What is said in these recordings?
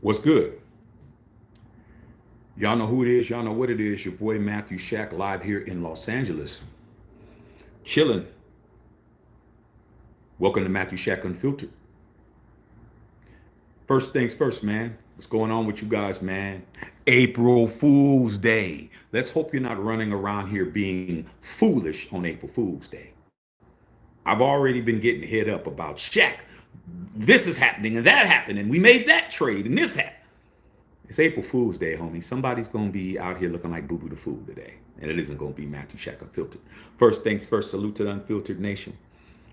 What's good? Y'all know who it is. Y'all know what it is. Your boy Matthew Shack live here in Los Angeles. Chilling. Welcome to Matthew Shack Unfiltered. First things first, man. What's going on with you guys, man? April Fool's Day. Let's hope you're not running around here being foolish on April Fool's Day. I've already been getting hit up about Shack. This is happening and that happened, and we made that trade and this happened. It's April Fool's Day, homie. Somebody's going to be out here looking like Boo Boo the Fool today. And it isn't going to be Matthew Shack Unfiltered. First things first, salute to the Unfiltered Nation.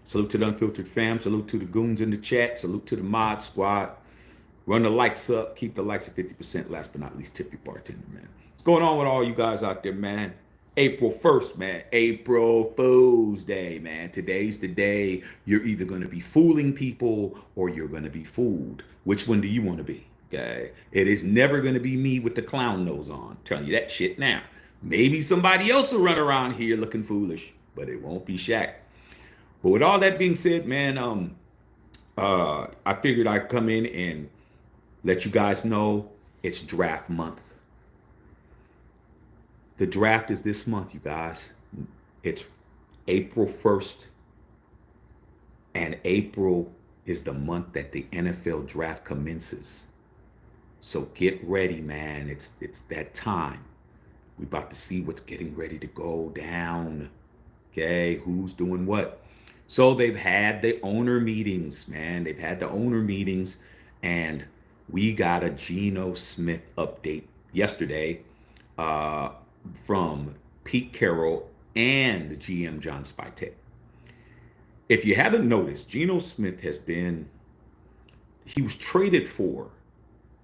Salute to the Unfiltered fam. Salute to the goons in the chat. Salute to the mod squad. Run the likes up. Keep the likes at 50%. Last but not least, tip your bartender, man. What's going on with all you guys out there, man? April 1st, man. April Fool's Day, man. Today's the day you're either going to be fooling people or you're going to be fooled. Which one do you want to be? Okay. It is never going to be me with the clown nose on. I'm telling you that shit now. Maybe somebody else will run around here looking foolish, but it won't be Shaq. But with all that being said, man, I figured I'd come in and let you guys know it's draft month. The draft is this month, you guys. It's April 1st, and April is the month that the NFL draft commences. So get ready, man. It's that time. We're about to see what's getting ready to go down. Okay, who's doing what? So they've had the owner meetings, man. They've had the owner meetings, and we got a Geno Smith update yesterday from Pete Carroll and the GM John Spytek. If you haven't noticed, Geno Smith he was traded for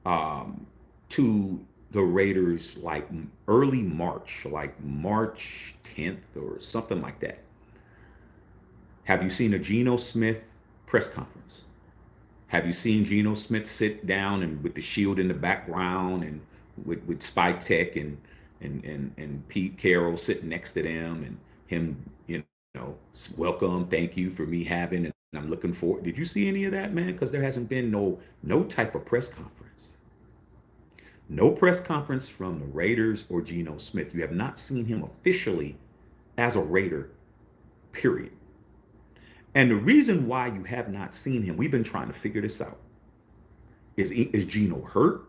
to the Raiders like early March, like March 10th or something like that. Have you seen a Geno Smith press conference? Have you seen Geno Smith sit down and with the shield in the background and with Spytek and Pete Carroll sitting next to them and him, welcome, thank you for me having, and I'm looking forward. Did you see any of that, man? Because there hasn't been no type of press conference. No press conference from the Raiders or Geno Smith. You have not seen him officially as a Raider, period. And the reason why you have not seen him, we've been trying to figure this out. Is Geno hurt?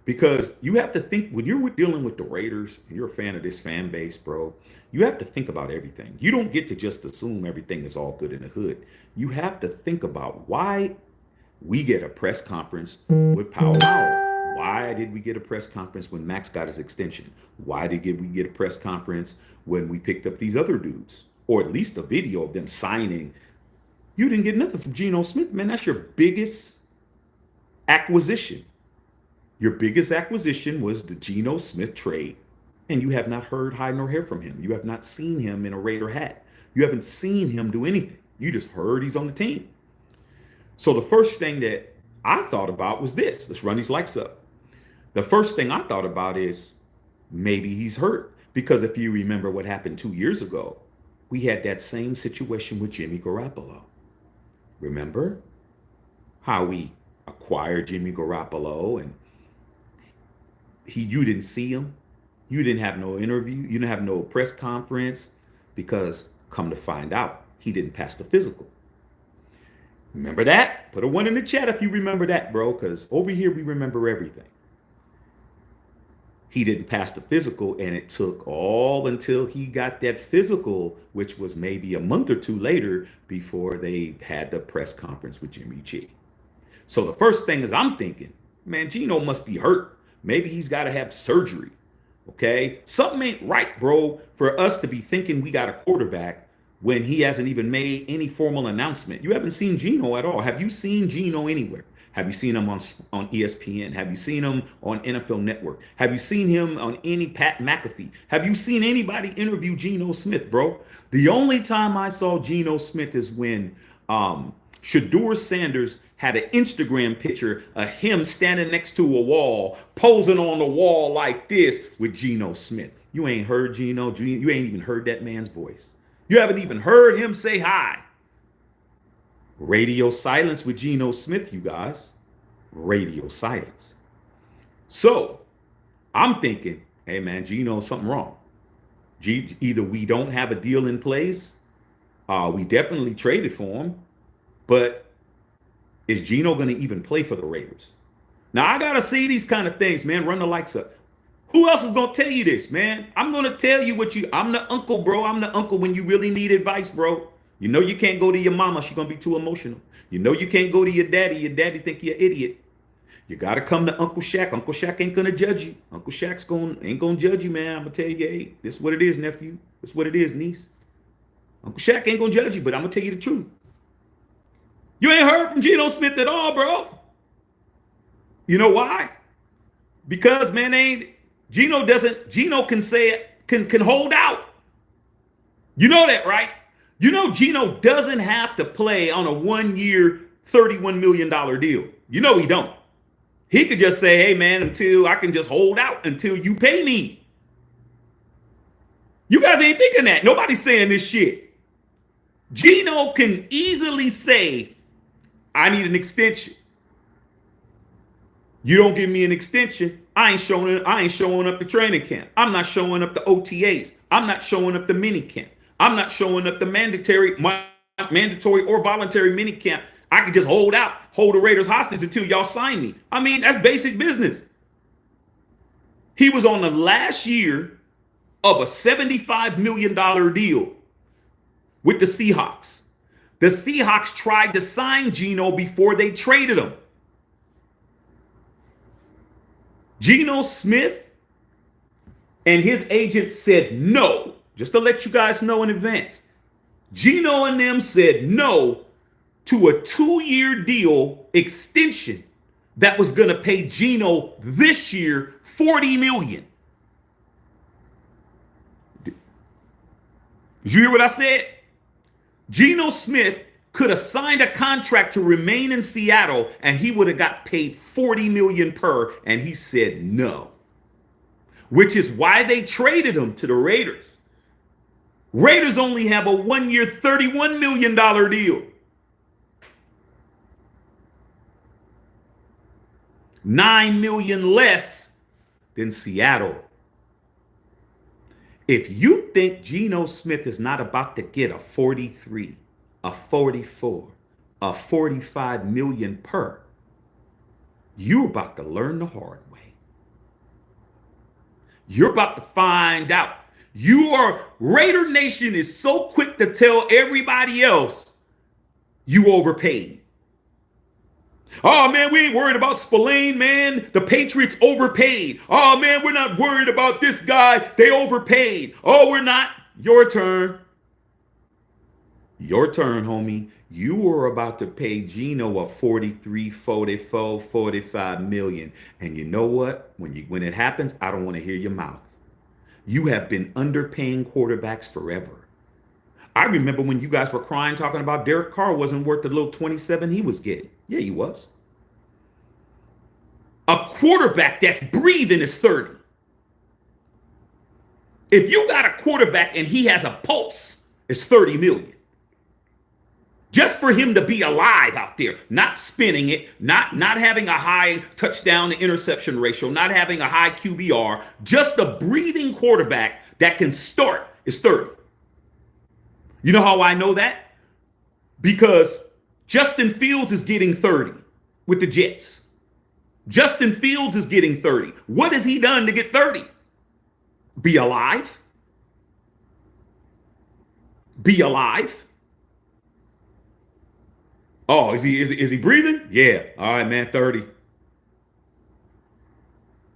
Because you have to think, when you're dealing with the Raiders and you're a fan of this fan base, bro, you have to think about everything. You don't get to just assume everything is all good in the hood. You have to think about why we get a press conference with Powell. Why did we get a press conference when Max got his extension? Why did we get a press conference when we picked up these other dudes? Or at least a video of them signing. You didn't get nothing from Geno Smith, man. That's your biggest acquisition. Your biggest acquisition was the Geno Smith trade, and you have not heard hide nor hair from him. You have not seen him in a Raider hat. You haven't seen him do anything. You just heard he's on the team. So the first thing that I thought about was this. Let's run these lights up. The first thing I thought about is maybe he's hurt. Because if you remember what happened 2 years ago, we had that same situation with Jimmy Garoppolo. Remember how we acquired Jimmy Garoppolo and you didn't see him. You didn't have no interview. You didn't have no press conference because come to find out, he didn't pass the physical. Remember that? Put a 1 in the chat if you remember that, bro, because over here we remember everything. He didn't pass the physical, and it took all until he got that physical, which was maybe a month or two later before they had the press conference with Jimmy G. So the first thing is I'm thinking, man, Geno must be hurt. Maybe he's got to have surgery. Okay? Something ain't right, bro, for us to be thinking we got a quarterback when he hasn't even made any formal announcement. You haven't seen Geno at all. Have you seen Geno anywhere? Have you seen him on ESPN? Have you seen him on NFL Network? Have you seen him on any Pat McAfee? Have you seen anybody interview Geno Smith, bro? The only time I saw Geno Smith is when Shedeur Sanders had an Instagram picture of him standing next to a wall, posing on the wall like this with Geno Smith. You ain't heard Geno. You ain't even heard that man's voice. You haven't even heard him say hi. Radio silence with Geno Smith, you guys. Radio silence. So I'm thinking, hey man, Gino, something wrong. Either we don't have a deal in place, we definitely traded for him, but is Gino going to even play for the Raiders? Now I gotta see these kind of things, man. Run the lights up. Who else is gonna tell you this, man? I'm gonna tell you what you. I'm the uncle, bro. I'm the uncle when you really need advice, bro. You know you can't go to your mama. She's gonna be too emotional. You know you can't go to your daddy. Your daddy think you're an idiot. You gotta come to Uncle Shaq. Uncle Shaq ain't gonna judge you. Uncle Shaq's ain't gonna judge you, man. I'm gonna tell you, hey, this is what it is, nephew. This is what it is, niece. Uncle Shaq ain't gonna judge you, but I'm gonna tell you the truth. You ain't heard from Geno Smith at all, bro. You know why? Because man, Geno can say it, can hold out. You know that, right? You know Geno doesn't have to play on a 1-year, $31 million deal. You know he don't. He could just say, hey man, until I can just hold out until you pay me. You guys ain't thinking that. Nobody's saying this shit. Geno can easily say, I need an extension. You don't give me an extension, I ain't showing up to training camp. I'm not showing up to OTAs. I'm not showing up to mini camp. I'm not showing up to mandatory or voluntary mini camp. I can just hold the Raiders hostage until y'all sign me. I mean, that's basic business. He was on the last year of a $75 million deal with the Seahawks. The Seahawks tried to sign Geno before they traded him. Geno Smith and his agent said no, just to let you guys know in advance. Geno and them said no to a 2-year deal extension that was going to pay Geno this year $40 million. Did you hear what I said? Geno Smith could have signed a contract to remain in Seattle and he would have got paid $40 million per, and he said no. Which is why they traded him to the Raiders. Raiders only have a 1-year, $31 million deal. $9 million less than Seattle. If you think Geno Smith is not about to get a 43, a 44, a 45 million per, you're about to learn the hard way. You're about to find out. Raider Nation is so quick to tell everybody else you overpaid. Oh man, we ain't worried about Spillane, man. The Patriots overpaid. Oh man, we're not worried about this guy. They overpaid. Oh, we're not. Your turn. Your turn, homie. You were about to pay Geno a 43, 44, 45 million. And you know what? When it happens, I don't want to hear your mouth. You have been underpaying quarterbacks forever. I remember when you guys were crying talking about Derek Carr wasn't worth the little 27 he was getting. Yeah, he was. A quarterback that's breathing is 30. If you got a quarterback and he has a pulse, it's 30 million. Just for him to be alive out there, not spinning it, not having a high touchdown to interception ratio, not having a high QBR, just a breathing quarterback that can start is 30. You know how I know that? Because Justin Fields is getting 30 with the Jets. Justin Fields is getting 30. What has he done to get 30? Be alive. Be alive. Oh, is he breathing? Yeah. All right, man, 30.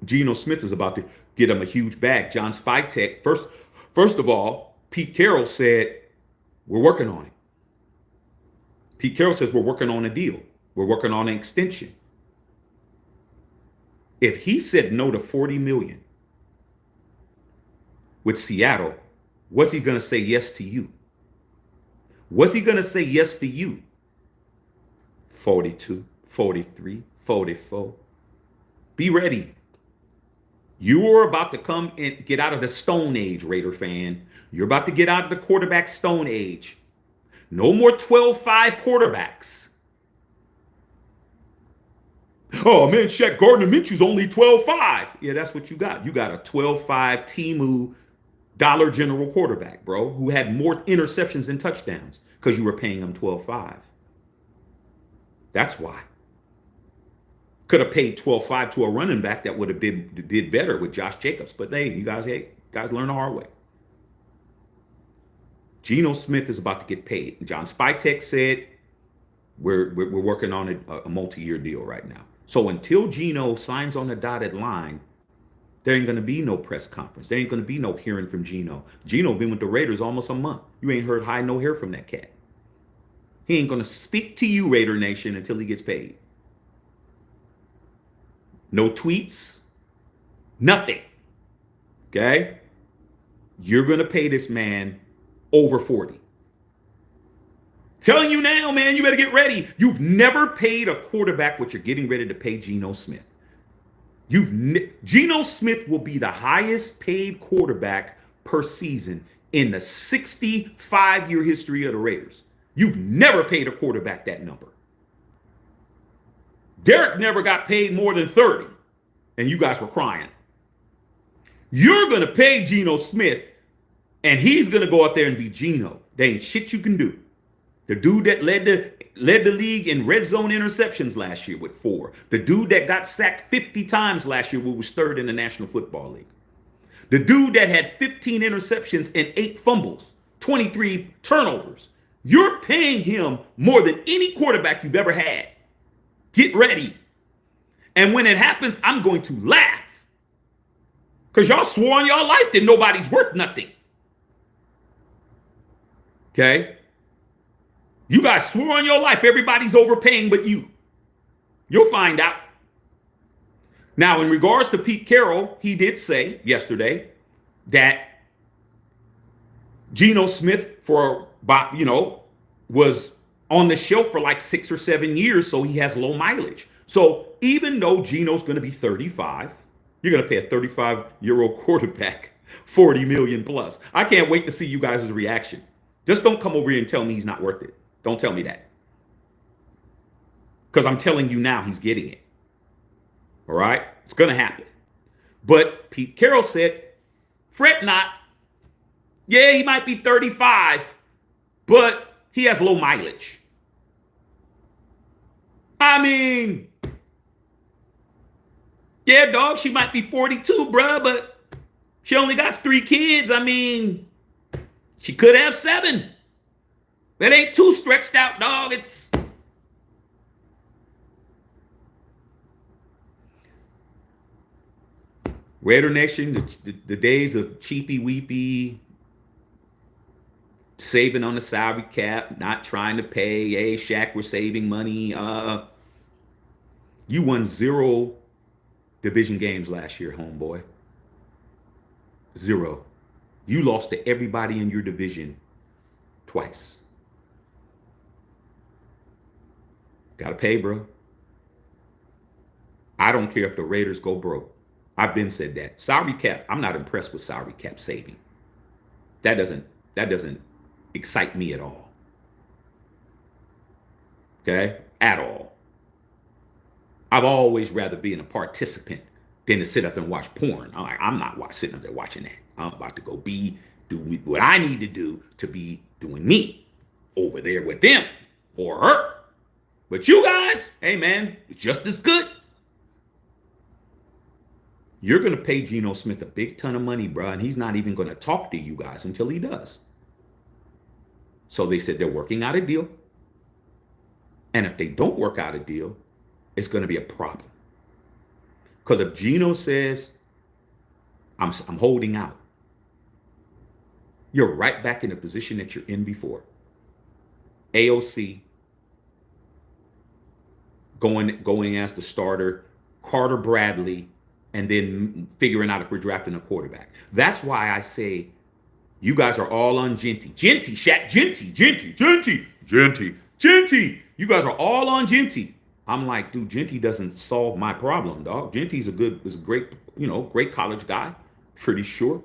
Geno Smith is about to get him a huge bag. John Spytek, first of all, Pete Carroll said, we're working on it. Pete Carroll says we're working on a deal. We're working on an extension. If he said no to 40 million with Seattle, was he going to say yes to you? Was he going to say yes to you? 42, 43, 44. Be ready. You are about to come and get out of the Stone Age, Raider fan. You're about to get out of the quarterback Stone Age. No more 12-5 quarterbacks. Oh man, Shaq Gardner Minshew's only 12.5. Yeah, that's what you got. You got a 12.5 Timu Dollar General quarterback, bro, who had more interceptions than touchdowns because you were paying him 12.5. That's why. Could have paid 12.5 to a running back that would have did better with Josh Jacobs. But hey, guys learn the hard way. Geno Smith is about to get paid. John Spytek said we're working on a multi-year deal right now. So until Geno signs on the dotted line, there ain't going to be no press conference. There ain't going to be no hearing from Geno. Geno been with the Raiders almost a month. You ain't heard high no hair from that cat. He ain't going to speak to you, Raider Nation, until he gets paid. No tweets, nothing. Okay? You're going to pay this man over 40. Telling you now, man, you better get ready. You've never paid a quarterback what you're getting ready to pay Geno Smith. Geno Smith will be the highest paid quarterback per season in the 65-year history of the Raiders. You've never paid a quarterback that number. Derek never got paid more than 30, and you guys were crying. You're going to pay Geno Smith, and he's going to go out there and be Geno. There ain't shit you can do. The dude that led the league in red zone interceptions last year with 4. The dude that got sacked 50 times last year, who was 3rd in the National Football League. The dude that had 15 interceptions and 8 fumbles, 23 turnovers. You're paying him more than any quarterback you've ever had. Get ready. And when it happens, I'm going to laugh. Because y'all swore on your life that nobody's worth nothing. Okay? You guys swore on your life everybody's overpaying but you. You'll find out. Now, in regards to Pete Carroll, he did say yesterday that Geno Smith was on the shelf for like 6 or 7 years, so he has low mileage. So even though Geno's going to be 35, you're going to pay a 35-year-old quarterback $40 million plus. I can't wait to see you guys' reaction. Just don't come over here and tell me he's not worth it. Don't tell me that. Because I'm telling you now he's getting it. All right? It's going to happen. But Pete Carroll said, fret not. Yeah, he might be 35, but he has low mileage. I mean, yeah, dog, she might be 42, bruh, but she only got 3 kids. I mean, she could have 7. That ain't too stretched out, dog. It's Raider Nation, the days of cheapy weepy, saving on the salary cap, not trying to pay. Hey, Shaq, we're saving money. You won 0 division games last year, homeboy. 0. You lost to everybody in your division twice. Gotta pay, bro. I don't care if the Raiders go broke. I've been said that. Salary cap, I'm not impressed with salary cap saving. That doesn't excite me at all. Okay? At all. I've always rather been a participant than to sit up and watch porn. I'm not sitting up there watching that. I'm about to go do what I need to do to be doing me over there with them or her. But you guys, hey man, just as good. You're going to pay Geno Smith a big ton of money, bro, and he's not even going to talk to you guys until he does. So they said they're working out a deal. And if they don't work out a deal, it's going to be a problem. Because if Geno says, I'm holding out, you're right back in the position that you're in before. AOC, going as the starter, Carter Bradley, and then figuring out if we're drafting a quarterback. That's why I say you guys are all on Genty. Genty, Shaq, Genty. You guys are all on Genty. I'm like, dude, Genty doesn't solve my problem, dog. Genty's a great, great college guy, pretty sure.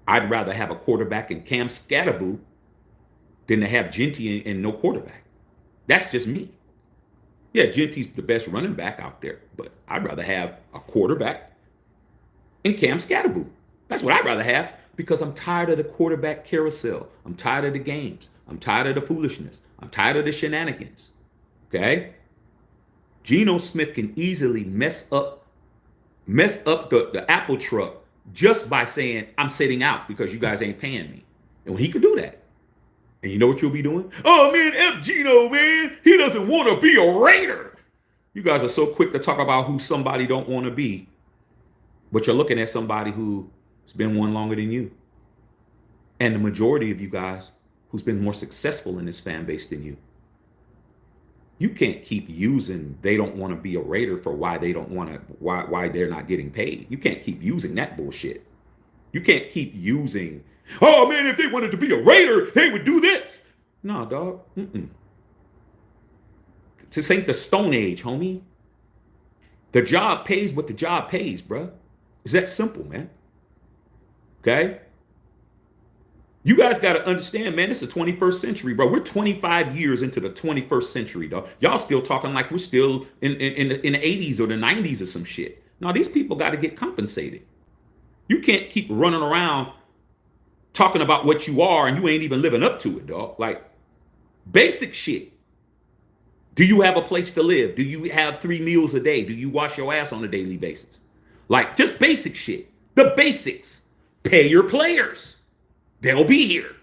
I'd rather have a quarterback in Cam Scatterboo than to have Genty and no quarterback. That's just me. Yeah, Genty's the best running back out there, but I'd rather have a quarterback and Cam Scatterboo. That's what I'd rather have because I'm tired of the quarterback carousel. I'm tired of the games. I'm tired of the foolishness. I'm tired of the shenanigans. Okay? Geno Smith can easily mess up the Apple truck just by saying, I'm sitting out because you guys ain't paying me. And when he could do that, and you know what you'll be doing? Oh, man, F Geno, man. He doesn't want to be a Raider. You guys are so quick to talk about who somebody don't want to be, but you're looking at somebody who's been one longer than you. And the majority of you guys who's been more successful in this fan base than you. You can't keep using they don't want to be a Raider for why they don't want to, why they're not getting paid. You can't keep using that bullshit. You can't keep using, oh man, if they wanted to be a Raider, they would do this. No, dog. This ain't the Stone Age, homie. The job pays what the job pays, bruh. It's that simple, man. Okay? You guys got to understand, man, it's the 21st century, bro. We're 25 years into the 21st century, dog. Y'all still talking like we're still in the 80s or the 90s or some shit. No, these people got to get compensated. You can't keep running around talking about what you are and you ain't even living up to it, dog. Like, basic shit. Do you have a place to live? Do you have 3 meals a day? Do you wash your ass on a daily basis? Like, just basic shit. The basics. Pay your players. They'll be here.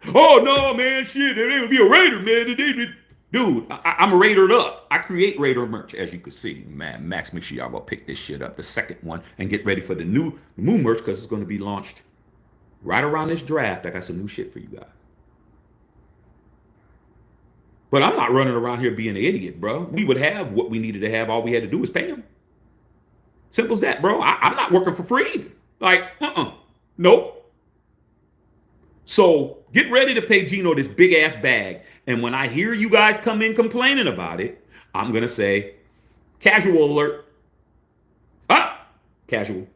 Oh, no, man, shit, they would be a Raider, man. Dude, I'm Raidered up. I create Raider merch, as you can see. Man, Max, make sure y'all go pick this shit up, the second one, and get ready for the new merch, because it's going to be launched right around this draft. I got some new shit for you guys. But I'm not running around here being an idiot, bro. We would have what we needed to have. All we had to do was pay them. Simple as that, bro. I'm not working for free either. Like, nope. So get ready to pay Geno this big ass bag. And when I hear you guys come in complaining about it, I'm going to say, casual alert. Casual.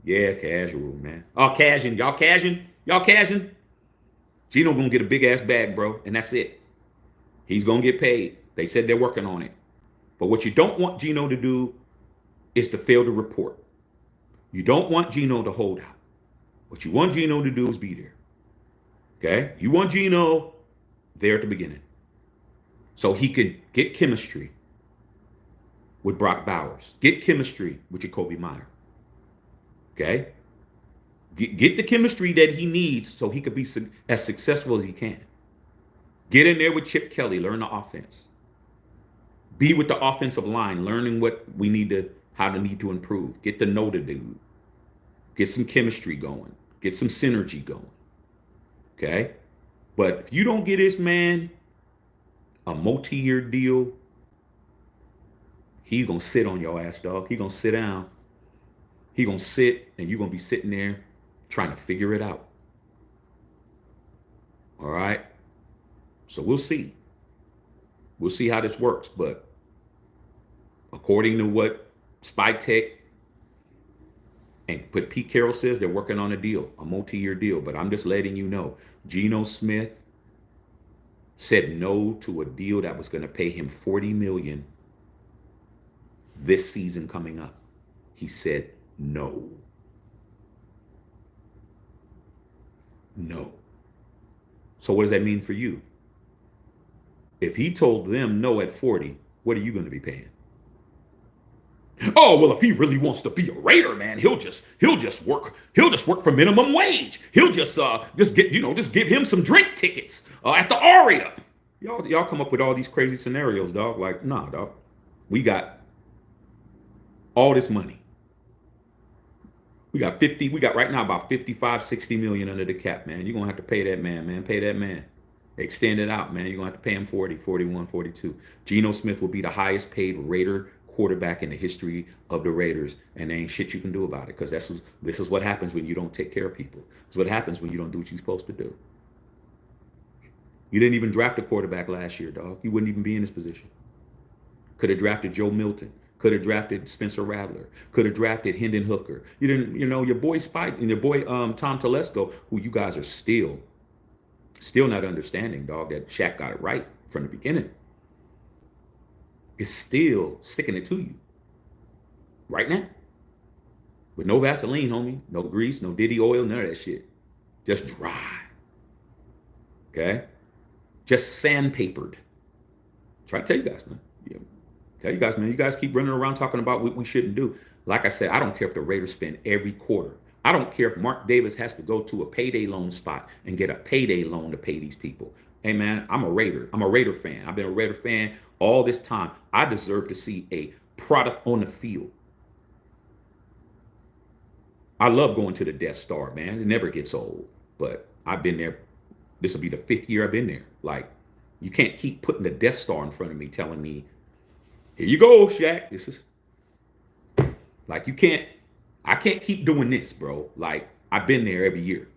Yeah, casual, man. Oh, cashing. Y'all cashing? Y'all cashing? Geno going to get a big ass bag, bro. And that's it. He's going to get paid. They said they're working on it. But what you don't want Geno to do is to fail to report. You don't want Geno to hold out. What you want Geno to do is be there. Okay? You want Geno there at the beginning. So he could get chemistry with Brock Bowers. Get chemistry with Jacoby Meyer. Okay? Get the chemistry that he needs so he could be as successful as he can. Get in there with Chip Kelly. Learn the offense. Be with the offensive line. Learning what we need to, how to need to improve. Get to know the dude. Get some chemistry going. Get some synergy going. Okay? But if you don't get this man a multi-year deal, he's going to sit on your ass, dog. He's going to sit down. He's going to sit, and you're going to be sitting there trying to figure it out. All right? So we'll see. We'll see how this works. But according to what Spytek and what Pete Carroll says, they're working on a deal, a multi-year deal. But I'm just letting you know, Geno Smith said no to a deal that was going to pay him $40 million this season coming up. He said no. No. So what does that mean for you? If he told them no at 40, what are you going to be paying? Oh, well, if he really wants to be a Raider, man, he'll just work for minimum wage. He'll just give him some drink tickets at the Aria. Y'all come up with all these crazy scenarios, dog. Like, nah, dog. We got all this money. We got right now about 55, 60 million under the cap, man. You're going to have to pay that man. Pay that man. Extend it out, man. You're going to have to pay him 40, 41, 42. Geno Smith will be the highest paid Raider quarterback in the history of the Raiders, and there ain't shit you can do about it, because this is what happens when you don't take care of people. It's what happens when you don't do what you're supposed to do. You didn't even draft a quarterback last year, dog. You wouldn't even be in this position. Could have drafted Joe Milton. Could have drafted Spencer Rattler. Could have drafted Hendon Hooker. You didn't, your boy Spike and your boy Tom Telesco, who you guys are still not understanding, dog, that Shaq got it right from the beginning. is still sticking it to you right now. With no Vaseline, homie, no grease, no Diddy oil, none of that shit. Just dry. Okay? Just sandpapered. Try to tell you guys, man. Yeah. Tell you guys, man, you guys keep running around talking about what we shouldn't do. Like I said, I don't care if the Raiders spend every quarter. I don't care if Mark Davis has to go to a payday loan spot and get a payday loan to pay these people. Hey, man, I'm a Raider. I'm a Raider fan. I've been a Raider fan all this time. I deserve to see a product on the field. I love going to the Death Star, man. It never gets old. But I've been there. This will be the 5th year I've been there. Like, you can't keep putting the Death Star in front of me telling me, here you go, Shaq. This is like, I can't keep doing this, bro. Like, I've been there every year.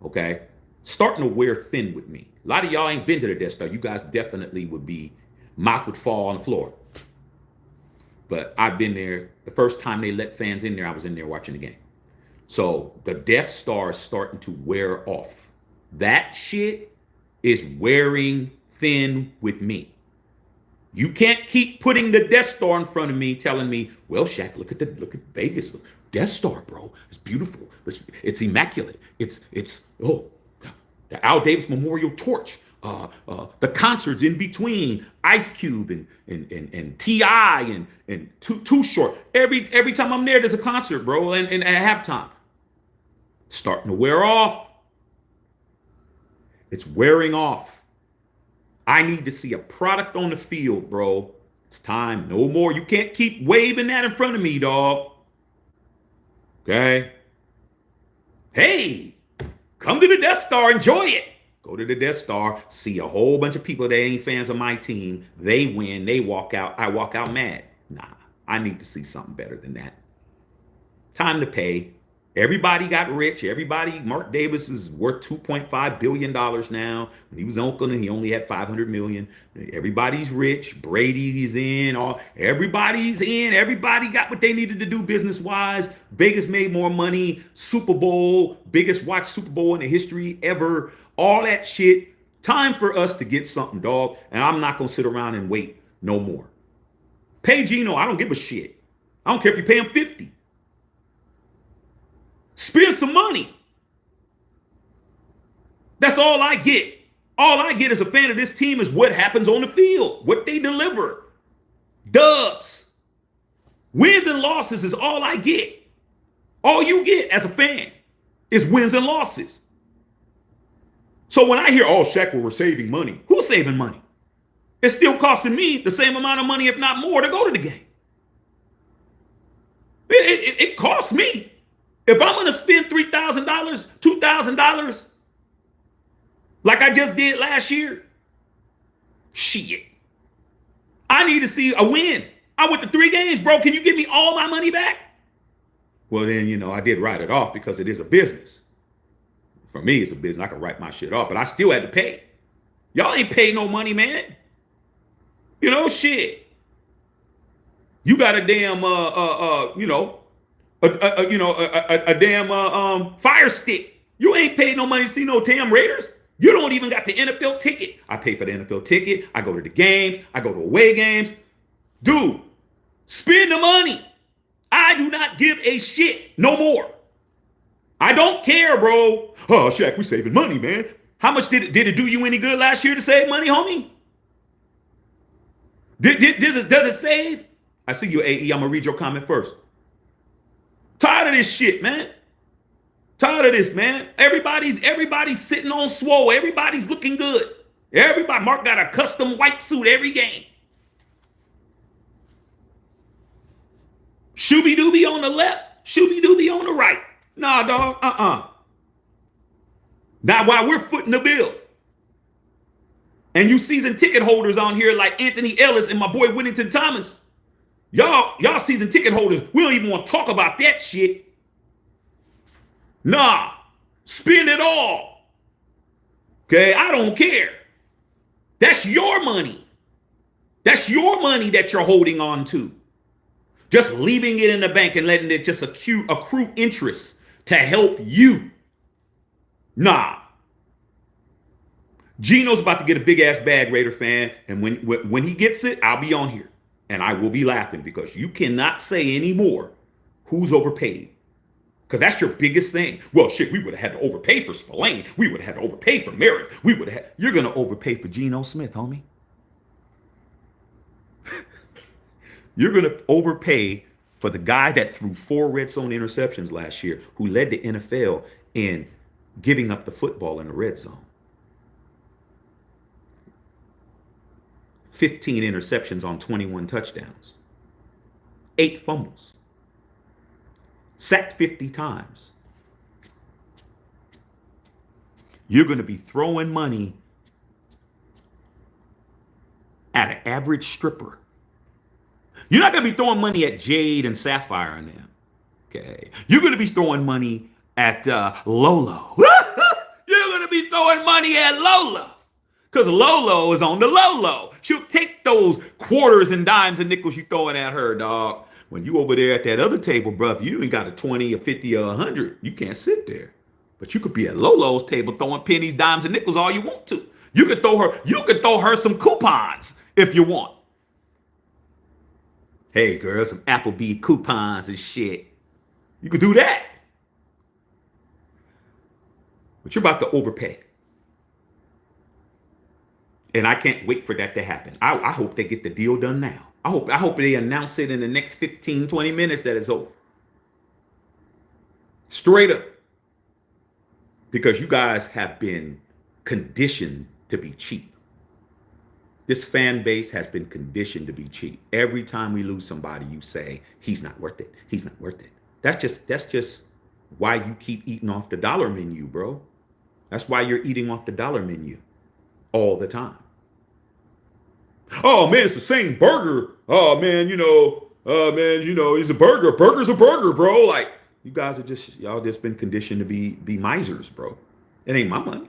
Okay? Starting to wear thin with me. A lot of y'all ain't been to the Death Star. You guys definitely would be, mouth would fall on the floor. But I've been there. The first time they let fans in there, I was in there watching the game. So the Death Star is starting to wear off. That shit is wearing thin with me. You can't keep putting the Death Star in front of me, telling me, "Well, Shaq, look at Vegas, Death Star, bro. It's beautiful. It's immaculate. It's the Al Davis Memorial Torch. The concerts in between, Ice Cube and T.I. and Too Short. Every time I'm there, there's a concert, bro, and at halftime. Starting to wear off. It's wearing off. I need to see a product on the field, bro. It's time. No more. You can't keep waving that in front of me, dog. Okay? Hey, come to the Death Star. Enjoy it. Go to the Death Star. See a whole bunch of people that ain't fans of my team. They win. They walk out. I walk out mad. Nah, I need to see something better than that. Time to pay. Everybody got rich. Mark Davis is worth $2.5 billion now. When he was in Oakland, he only had $500 million. Everybody's rich. Brady's in. Everybody's in. Everybody got what they needed to do business-wise. Vegas made more money. Super Bowl, biggest watch Super Bowl in the history ever. All that shit. Time for us to get something, dog. And I'm not going to sit around and wait no more. Pay Geno. I don't give a shit. I don't care if you pay him 50. Spend some money. That's all I get. All I get as a fan of this team is what happens on the field, what they deliver. Dubs. Wins and losses is all I get. All you get as a fan is wins and losses. So when I hear, oh, Shaq, we're saving money. Who's saving money? It's still costing me the same amount of money, if not more, to go to the game. It costs me. If I'm going to spend $3,000, $2,000, like I just did last year, shit, I need to see a win. I went to 3 games, bro. Can you give me all my money back? Well, then, I did write it off because it is a business. For me, it's a business. I can write my shit off, but I still had to pay. Y'all ain't pay no money, man. Shit. You got a damn, a damn fire stick. You ain't paid no money to see no damn Raiders. You don't even got the NFL ticket. I pay for the NFL ticket. I go to the games. I go to away games. Dude, spend the money. I do not give a shit no more. I don't care, bro. Oh, Shaq, we saving money, man. How much did it do you any good last year to save money, homie? Does it save? I see you, AE. I'm going to read your comment first. Tired of this shit, man. Tired of this, man. Everybody's sitting on swole. Everybody's looking good. Mark got a custom white suit every game. Shooby Dooby on the left, Shooby Dooby on the right. Nah, dog. Not while we're footing the bill. And you season ticket holders on here like Anthony Ellis and my boy Whittington Thomas. Y'all season ticket holders, we don't even want to talk about that shit. Nah, spend it all. Okay, I don't care. That's your money. That's your money that you're holding on to. Just leaving it in the bank and letting it just accrue interest to help you. Nah. Geno's about to get a big ass bag, Raider fan, and when he gets it, I'll be on here, and I will be laughing because you cannot say anymore who's overpaid, because that's your biggest thing. Well, shit, we would have had to overpay for Spillane. We would have had to overpay for Merritt. We would have. You're gonna overpay for Geno Smith, homie. You're gonna overpay for the guy that threw 4 red zone interceptions last year, who led the NFL in giving up the football in the red zone. 15 interceptions on 21 touchdowns, 8 fumbles, sacked 50 times. You're going to be throwing money at an average stripper. You're not going to be throwing money at Jade and Sapphire and them. Okay. You're going to be throwing money at Lolo. You're going to be throwing money at Lolo. Because Lolo is on the low. She'll take those quarters and dimes and nickels you throwing at her, dog. When you over there at that other table, bruh, you ain't got a 20 or 50 or 100. You can't sit there. But you could be at Lolo's table throwing pennies, dimes, and nickels all you want to. You could throw her some coupons if you want. Hey, girl, some Applebee coupons and shit. You could do that. But you're about to overpay. And I can't wait for that to happen. I hope they get the deal done now. I hope they announce it in the next 15, 20 minutes that it's over. Straight up. Because you guys have been conditioned to be cheap. This fan base has been conditioned to be cheap. Every time we lose somebody, you say, he's not worth it. He's not worth it. That's just why you keep eating off the dollar menu, bro. That's why you're eating off the dollar menu all the time. Oh man, it's the same burger. Oh man, it's a burger. Burger's a burger, bro. Like, you guys are y'all just been conditioned to be misers, bro. It ain't my money.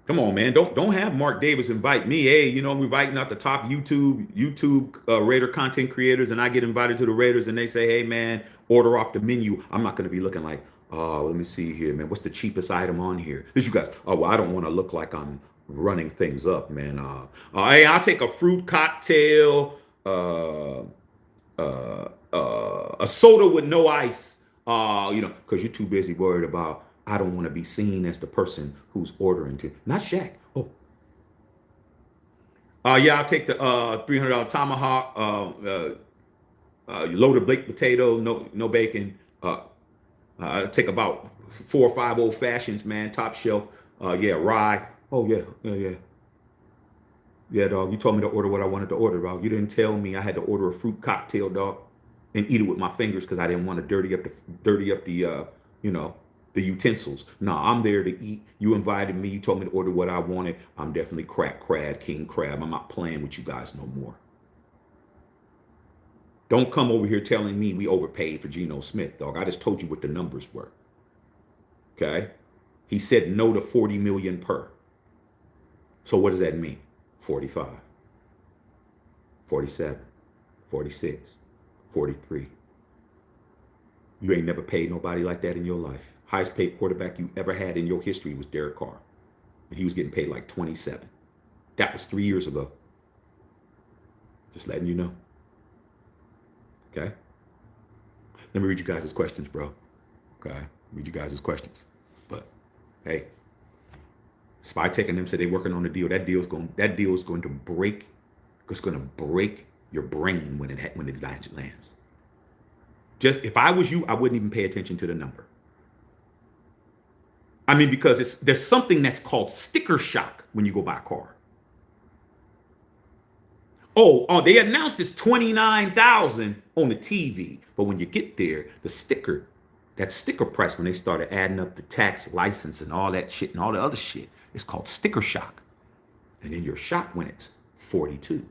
Come on, man. Don't have Mark Davis invite me. Hey, we're inviting out the top YouTube Raider content creators, and I get invited to the Raiders, and they say, hey man, order off the menu. I'm not gonna be looking like, oh, let me see here, man. What's the cheapest item on here? This you guys. Oh, well, I don't want to look like I'm running things up, man. Hey, I'll take a fruit cocktail, a soda with no ice. Because you're too busy worried about. I don't want to be seen as the person who's ordering to. Not Shaq. Oh. Yeah, I'll take the $300 tomahawk, loaded baked potato, no bacon. I take about 4 or 5 old fashions, man, top shelf. Rye. Oh yeah. Yeah, dog. You told me to order what I wanted to order, dog. You didn't tell me I had to order a fruit cocktail, dog, and eat it with my fingers because I didn't want to dirty up the utensils. No, I'm there to eat. You invited me. You told me to order what I wanted. I'm definitely king crab. I'm not playing with you guys no more. Don't come over here telling me we overpaid for Geno Smith, dog. I just told you what the numbers were. Okay? He said no to 40 million per. So what does that mean? 45, 47, 46, 43. You ain't never paid nobody like that in your life. Highest paid quarterback you ever had in your history was Derek Carr. And he was getting paid like 27. That was 3 years ago. Just letting you know. Okay? Let me read you guys' questions, bro. Okay? Read you guys' questions. But, hey. Spytek and them said they're working on the deal. That deal is going to break. It's going to break your brain when it lands. Just if I was you, I wouldn't even pay attention to the number. I mean, because there's something that's called sticker shock when you go buy a car. Oh, they announced it's $29,000 on the TV, but when you get there, that sticker price, when they started adding up the tax, license, and all that shit and all the other shit, it's called sticker shock. And then you're shocked when it's 42.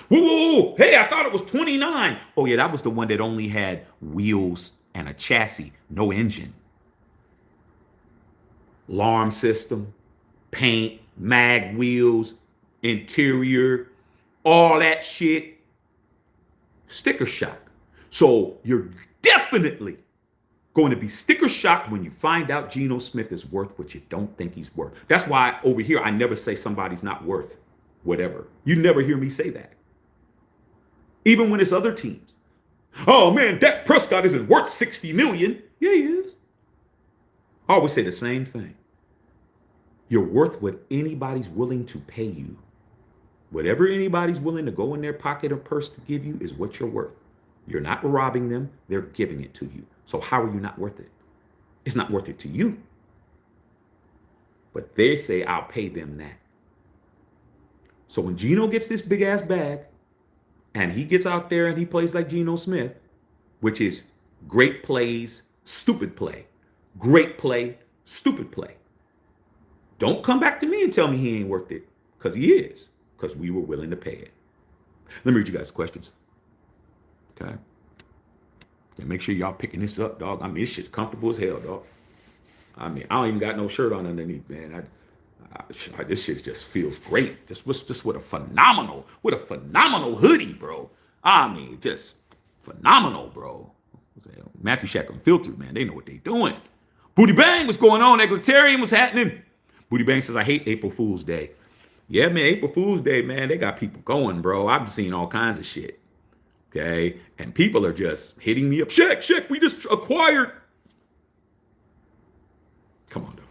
Whoa, hey, I thought it was 29. Oh yeah, that was the one that only had wheels and a chassis, no engine. Alarm system, paint, mag wheels, interior, all that shit. Sticker shock. So you're definitely going to be sticker shocked when you find out Geno Smith is worth what you don't think he's worth. That's why over here, I never say somebody's not worth whatever. You never hear me say that. Even when it's other teams. Oh man, Dak Prescott isn't worth 60 million. Yeah, he is. I always say the same thing. You're worth what anybody's willing to pay you. Whatever anybody's willing to go in their pocket or purse to give you is what you're worth. You're not robbing them. They're giving it to you. So how are you not worth it? It's not worth it to you. But they say, I'll pay them that. So when Geno gets this big ass bag and he gets out there and he plays like Geno Smith, which is great plays, stupid play, great play, stupid play. Don't come back to me and tell me he ain't worth it, because he is, because we were willing to pay it. Let me read you guys questions. Okay. And make sure y'all picking this up, dog. I mean, this shit's comfortable as hell, dog. I mean, I don't even got no shirt on underneath, man. This shit just feels great. Just what a phenomenal hoodie, bro. I mean, just phenomenal, bro. Matthew Shack Unfiltered, man. They know what they doing. Booty Bang, what's going on? Egalitarian, what's happening? Booty Bang says, I hate April Fool's Day. Yeah, man, April Fool's Day, man, they got people going, bro. I've seen all kinds of shit. Okay? And people are just hitting me up. Shaq, we just acquired. Come on, dog.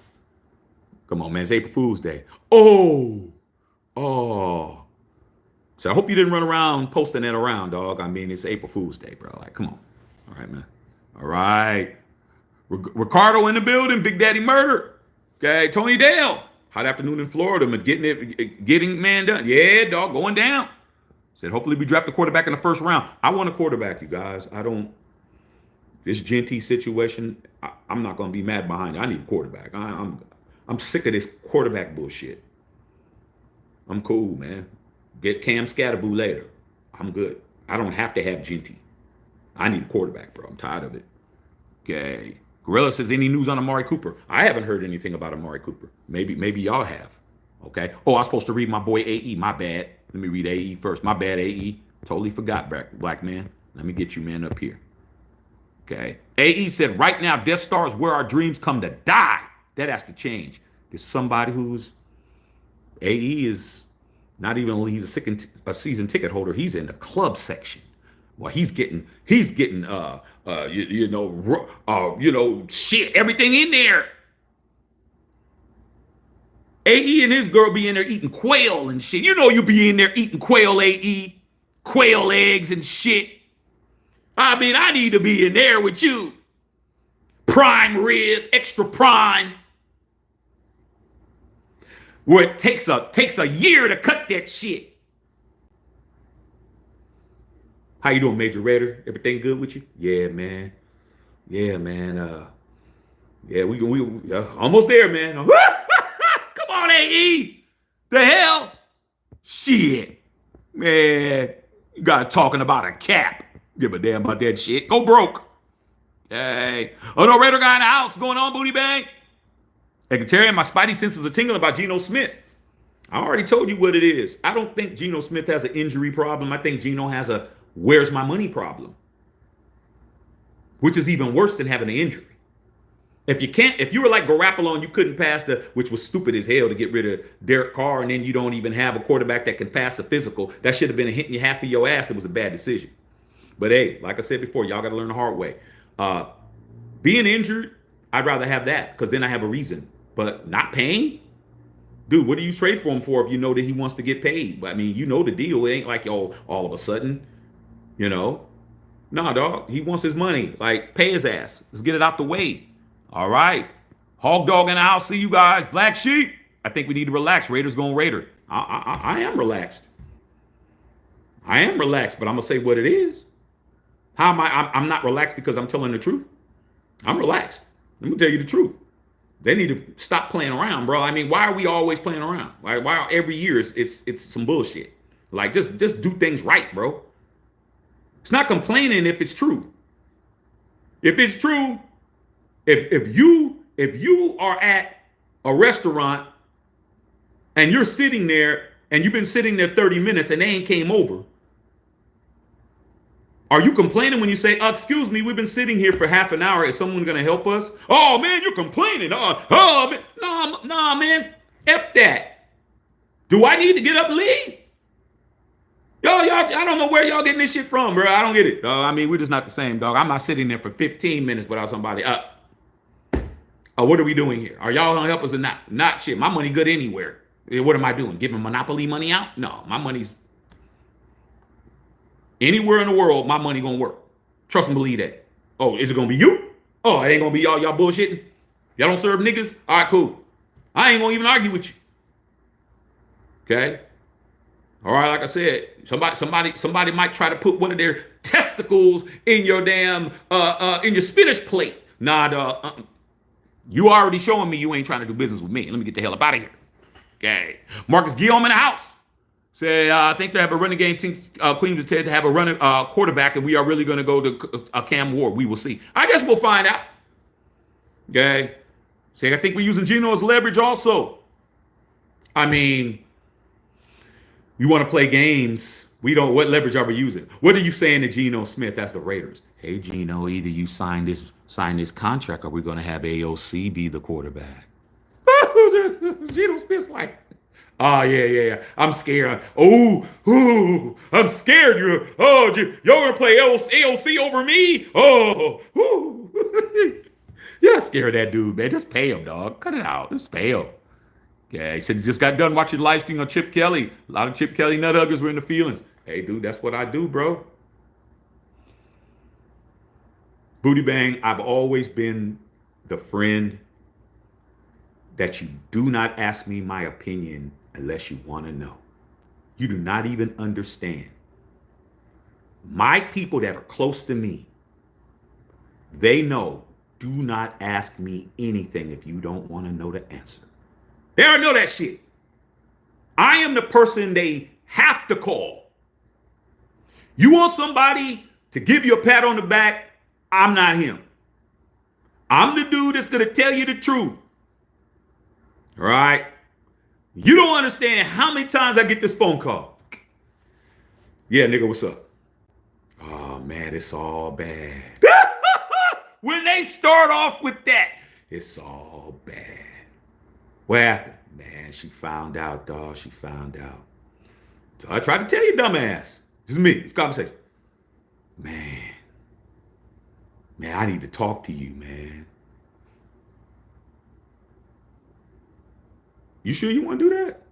Come on, man. It's April Fool's Day. Oh. So I hope you didn't run around posting that around, dog. I mean, it's April Fool's Day, bro. Like, come on. All right, man. All right. Ricardo in the building. Big Daddy Murder. Okay. Tony Dale. Hot afternoon in Florida. But getting man done. Yeah, dog. Going down. Said, hopefully we draft a quarterback in the first round. I want a quarterback, you guys. This Genty situation, I'm not going to be mad behind it. I need a quarterback. I'm sick of this quarterback bullshit. I'm cool, man. Get Cam Scatterboo later. I'm good. I don't have to have Genty. I need a quarterback, bro. I'm tired of it. Okay. Gorilla says, any news on Amari Cooper? I haven't heard anything about Amari Cooper. Maybe y'all have. Okay. Oh, I was supposed to read my boy AE. My bad. Let me read AE first. My bad, AE. Totally forgot, black man. Let me get you, man, up here. Okay. AE said, right now, Death Star is where our dreams come to die. That has to change. There's somebody who's AE is not even, he's a season ticket holder. He's in the club section. Well, he's getting shit, everything in there. AE and his girl be in there eating quail and shit. You know you be in there eating quail, AE. Quail eggs and shit. I mean, I need to be in there with you. Prime rib, extra prime. Where it takes a year to cut that shit. How you doing, Major Raider? Everything good with you? Yeah, man. Yeah, man. Yeah, we almost there, man. Come on, AE. The hell? Shit. Man, you got talking about a cap. Give a damn about that shit. Go broke. Hey. Oh, no, Raider guy in the house. Going on, Booty Bang? Egalitarian, my spidey senses are tingling about Geno Smith. I already told you what it is. I don't think Geno Smith has an injury problem. I think Geno has a where's my money problem, which is even worse than having an injury. If you were like Garoppolo and you couldn't pass which was stupid as hell to get rid of Derek Carr, and then you don't even have a quarterback that can pass the physical, that should have been a hit in half of your ass. It was a bad decision. But hey, like I said before, y'all got to learn the hard way. Being injured, I'd rather have that because then I have a reason. But not paying? Dude, what do you trade for him for if you know that he wants to get paid? I mean, you know the deal. It ain't like, all of a sudden, Nah, dog. He wants his money. Like, pay his ass. Let's get it out the way. All right. Hog Dog in the house. See you guys. Black Sheep. I think we need to relax. Raiders going Raider. I am relaxed. I am relaxed, but I'm going to say what it is. How am I? I'm not relaxed because I'm telling the truth. I'm relaxed. Let me tell you the truth. They need to stop playing around, bro. I mean, why are we always playing around? Why every year it's some bullshit? Like, just do things right, bro. It's not complaining if it's true. If it's true, if you are at a restaurant and you're sitting there and you've been sitting there 30 minutes and they ain't came over, Are you complaining when you say, excuse me, we've been sitting here for half an hour. Is someone going to help us? Oh, man, you're complaining. Oh, man. Nah, man. F that. Do I need to get up and leave? Y'all, I don't know where y'all getting this shit from, bro. I don't get it. I mean, we're just not the same, dog. I'm not sitting there for 15 minutes without somebody. What are we doing here? Are y'all gonna help us or not? Not shit. My money good anywhere. What am I doing? Giving Monopoly money out? No, my money's anywhere in the world. My money gonna work. Trust and believe that. Oh, is it gonna be you? Oh, it ain't gonna be y'all. Y'all bullshitting. Y'all don't serve niggas. All right, cool. I ain't gonna even argue with you. Okay. All right, like I said, somebody might try to put one of their testicles in your damn in your spinach plate. Nah, dog. You already showing me you ain't trying to do business with me. Let me get the hell up out of here. Okay. Marcus Guillaume in the house. Say, I think they have a running game team. Queen was said to have a running quarterback, and we are really going to go to Cam Ward. We will see. I guess we'll find out. Okay. Say, I think we're using Geno as leverage also. I mean, you want to play games. We don't. What leverage are we using? What are you saying to Geno Smith as the Raiders? Hey, Geno, either you sign this contract or we're going to have AOC be the quarterback. Geno Smith's like, oh, yeah. I'm scared. Oh, I'm scared. Y'all going to play AOC over me? Oh, you're scared of that dude, man. Just pay him, dog. Cut it out. Just pay him. Okay, he said he just got done watching the live stream on Chip Kelly. A lot of Chip Kelly nut huggers were in the feelings. Hey, dude, that's what I do, bro. Booty Bang, I've always been the friend that you do not ask me my opinion unless you want to know. You do not even understand. My people that are close to me, they know, do not ask me anything if you don't want to know the answer. They already know that shit. I am the person they have to call. You want somebody to give you a pat on the back? I'm not him. I'm the dude that's going to tell you the truth. All right? You don't understand how many times I get this phone call. Yeah, nigga, what's up? Oh, man, it's all bad. When they start off with that, it's all bad. What happened? Man, she found out, dog. She found out. So I tried to tell you, dumbass. This is me. It's conversation. Man, I need to talk to you, man. You sure you want to do that?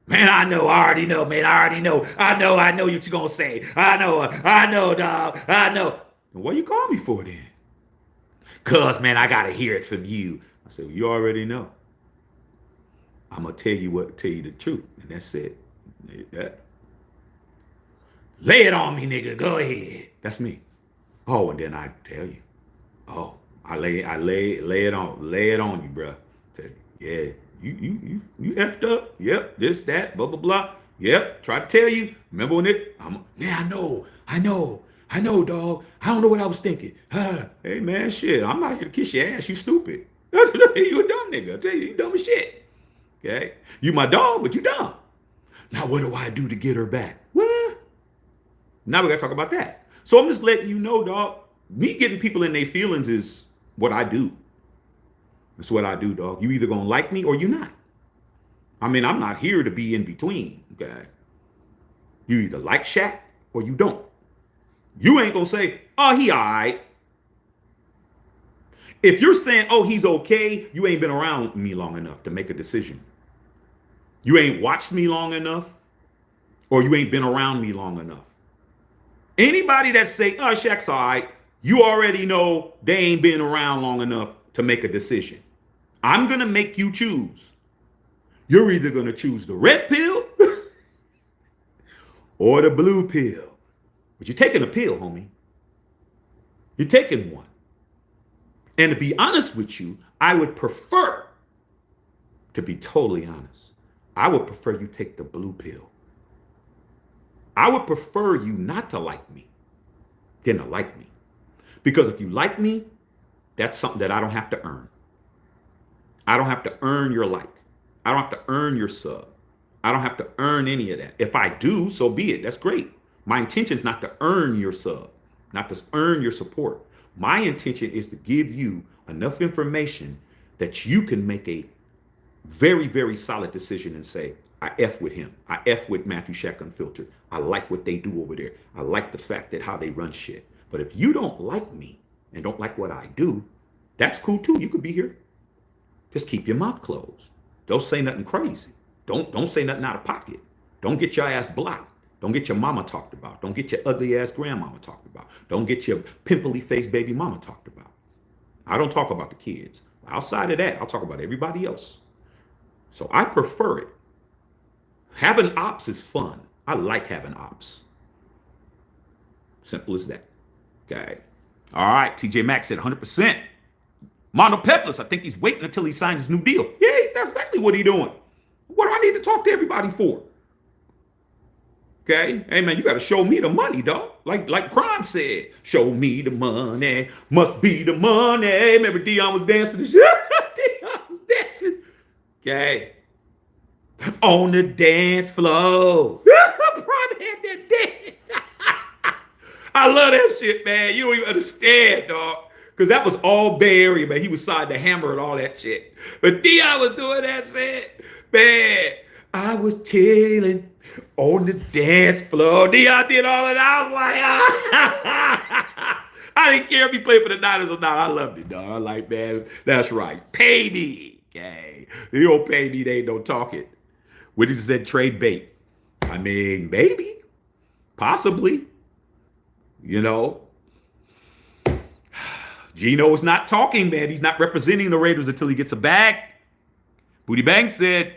Man, I know. I already know, man. I already know. I know what you're going to say. I know, dog. I know. And what you call me for then? Cuz, man, I got to hear it from you. I said, well, you already know. I'm going to tell you the truth. And that's it. Lay it on me, nigga. Go ahead. That's me. Oh, and then I tell you. Oh, I lay it on you, bro. Tell you, yeah, you effed up. Yep, this, that, blah, blah, blah. Yep, try to tell you. Remember when I know, dog. I don't know what I was thinking. Hey, man, shit, I'm not here to kiss your ass. You stupid. You a dumb nigga. I tell you, you dumb as shit. Okay? You my dog, but you dumb. Now, what do I do to get her back? Well, now we got to talk about that. So I'm just letting you know, dog, me getting people in their feelings is what I do. It's what I do, dog. You either going to like me or you not. I mean, I'm not here to be in between, okay? You either like Shaq or you don't. You ain't going to say, oh, he all right. If you're saying, oh, he's okay, you ain't been around me long enough to make a decision. You ain't watched me long enough, or you ain't been around me long enough. Anybody that say, oh, Shaq's all right, you already know they ain't been around long enough to make a decision. I'm going to make you choose. You're either going to choose the red pill or the blue pill. But you're taking a pill, homie. You're taking one. And to be honest with you, I would prefer, to be totally honest, I would prefer you take the blue pill. I would prefer you not to like me than to like me. Because if you like me, that's something that I don't have to earn. I don't have to earn your like. I don't have to earn your sub. I don't have to earn any of that. If I do, so be it. That's great. My intention is not to earn your sub. not to earn your support. My intention is to give you enough information that you can make a very, very solid decision and say, I F with him. I F with Matthew Shack Unfiltered. I like what they do over there. I like the fact that how they run shit. But if you don't like me and don't like what I do, that's cool too. You could be here. Just keep your mouth closed. Don't say nothing crazy. Don't say nothing out of pocket. Don't get your ass blocked. Don't get your mama talked about. Don't get your ugly ass grandmama talked about. Don't get your pimply faced baby mama talked about. I don't talk about the kids. Outside of that, I'll talk about everybody else. So I prefer it. Having ops is fun. I like having ops. Simple as that. Okay. All right. TJ Maxx said 100%. Mondo Pepless, I think he's waiting until he signs his new deal. Yeah, that's exactly what he's doing. What do I need to talk to everybody for? Okay. Hey, man, you got to show me the money, dog. Like Prime said, show me the money. Must be the money. Remember Dion was dancing and shit? Dion was dancing. Okay. On the dance floor. Prime had that dance. I love that shit, man. You don't even understand, dog. Because that was all Bay Area, man. He was signed to Hammer and all that shit. But Dion was doing that shit. Man, I was chilling on the dance floor. Dion did all of that. I was like, I didn't care if he played for the Niners or not. I loved it, dog. Like, man, that's right. Pay me. Okay. If you don't pay me, they ain't no talking. What is said trade bait? I mean, maybe. Possibly. You know. Geno is not talking, man. He's not representing the Raiders until he gets a bag. Booty Bang said,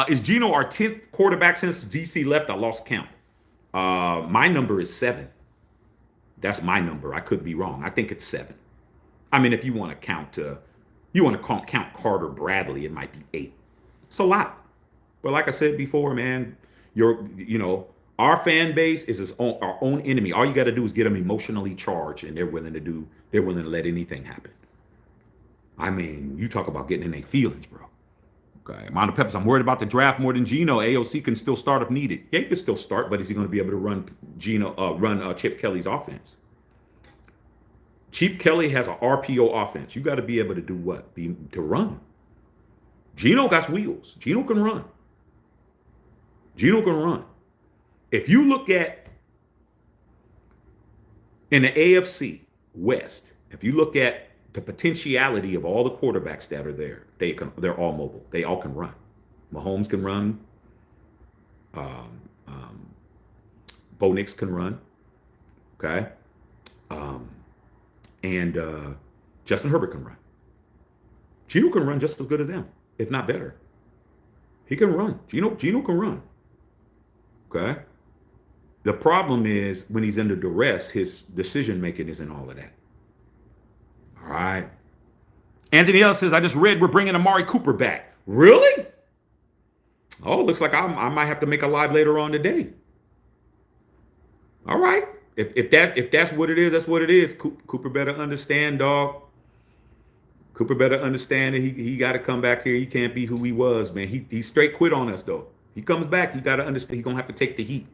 is Geno our 10th quarterback since DC left? I lost count. My number is 7. That's my number. I could be wrong. I think it's 7. I mean, if you want to count, count Carter Bradley, it might be 8. It's a lot. But like I said before, man, our fan base is our own enemy. All you got to do is get them emotionally charged, and they're willing to let anything happen. I mean, you talk about getting in their feelings, bro. Okay, Mondo Peppers, I'm worried about the draft more than Geno. AOC can still start if needed. Yeah, he can still start, but is he going to be able to run Chip Kelly's offense? Chip Kelly has an RPO offense. You got to be able to do what? To run. Geno got wheels. Geno can run. If you look at in the AFC West, if you look at the potentiality of all the quarterbacks that are there, they're all mobile. They all can run. Mahomes can run. Bo Nix can run. Okay. And Justin Herbert can run. Geno can run just as good as them, if not better. He can run. Geno can run. Okay. The problem is when he's under duress, his decision making isn't all of that. All right. Anthony Ellis says, I just read we're bringing Amari Cooper back. Really? Oh, looks like I might have to make a live later on today. All right. If that's what it is, that's what it is. Cooper better understand, dog. Cooper better understand that he got to come back here. He can't be who he was, man. He straight quit on us, though. He comes back. He got to understand. He's gonna have to take the heat.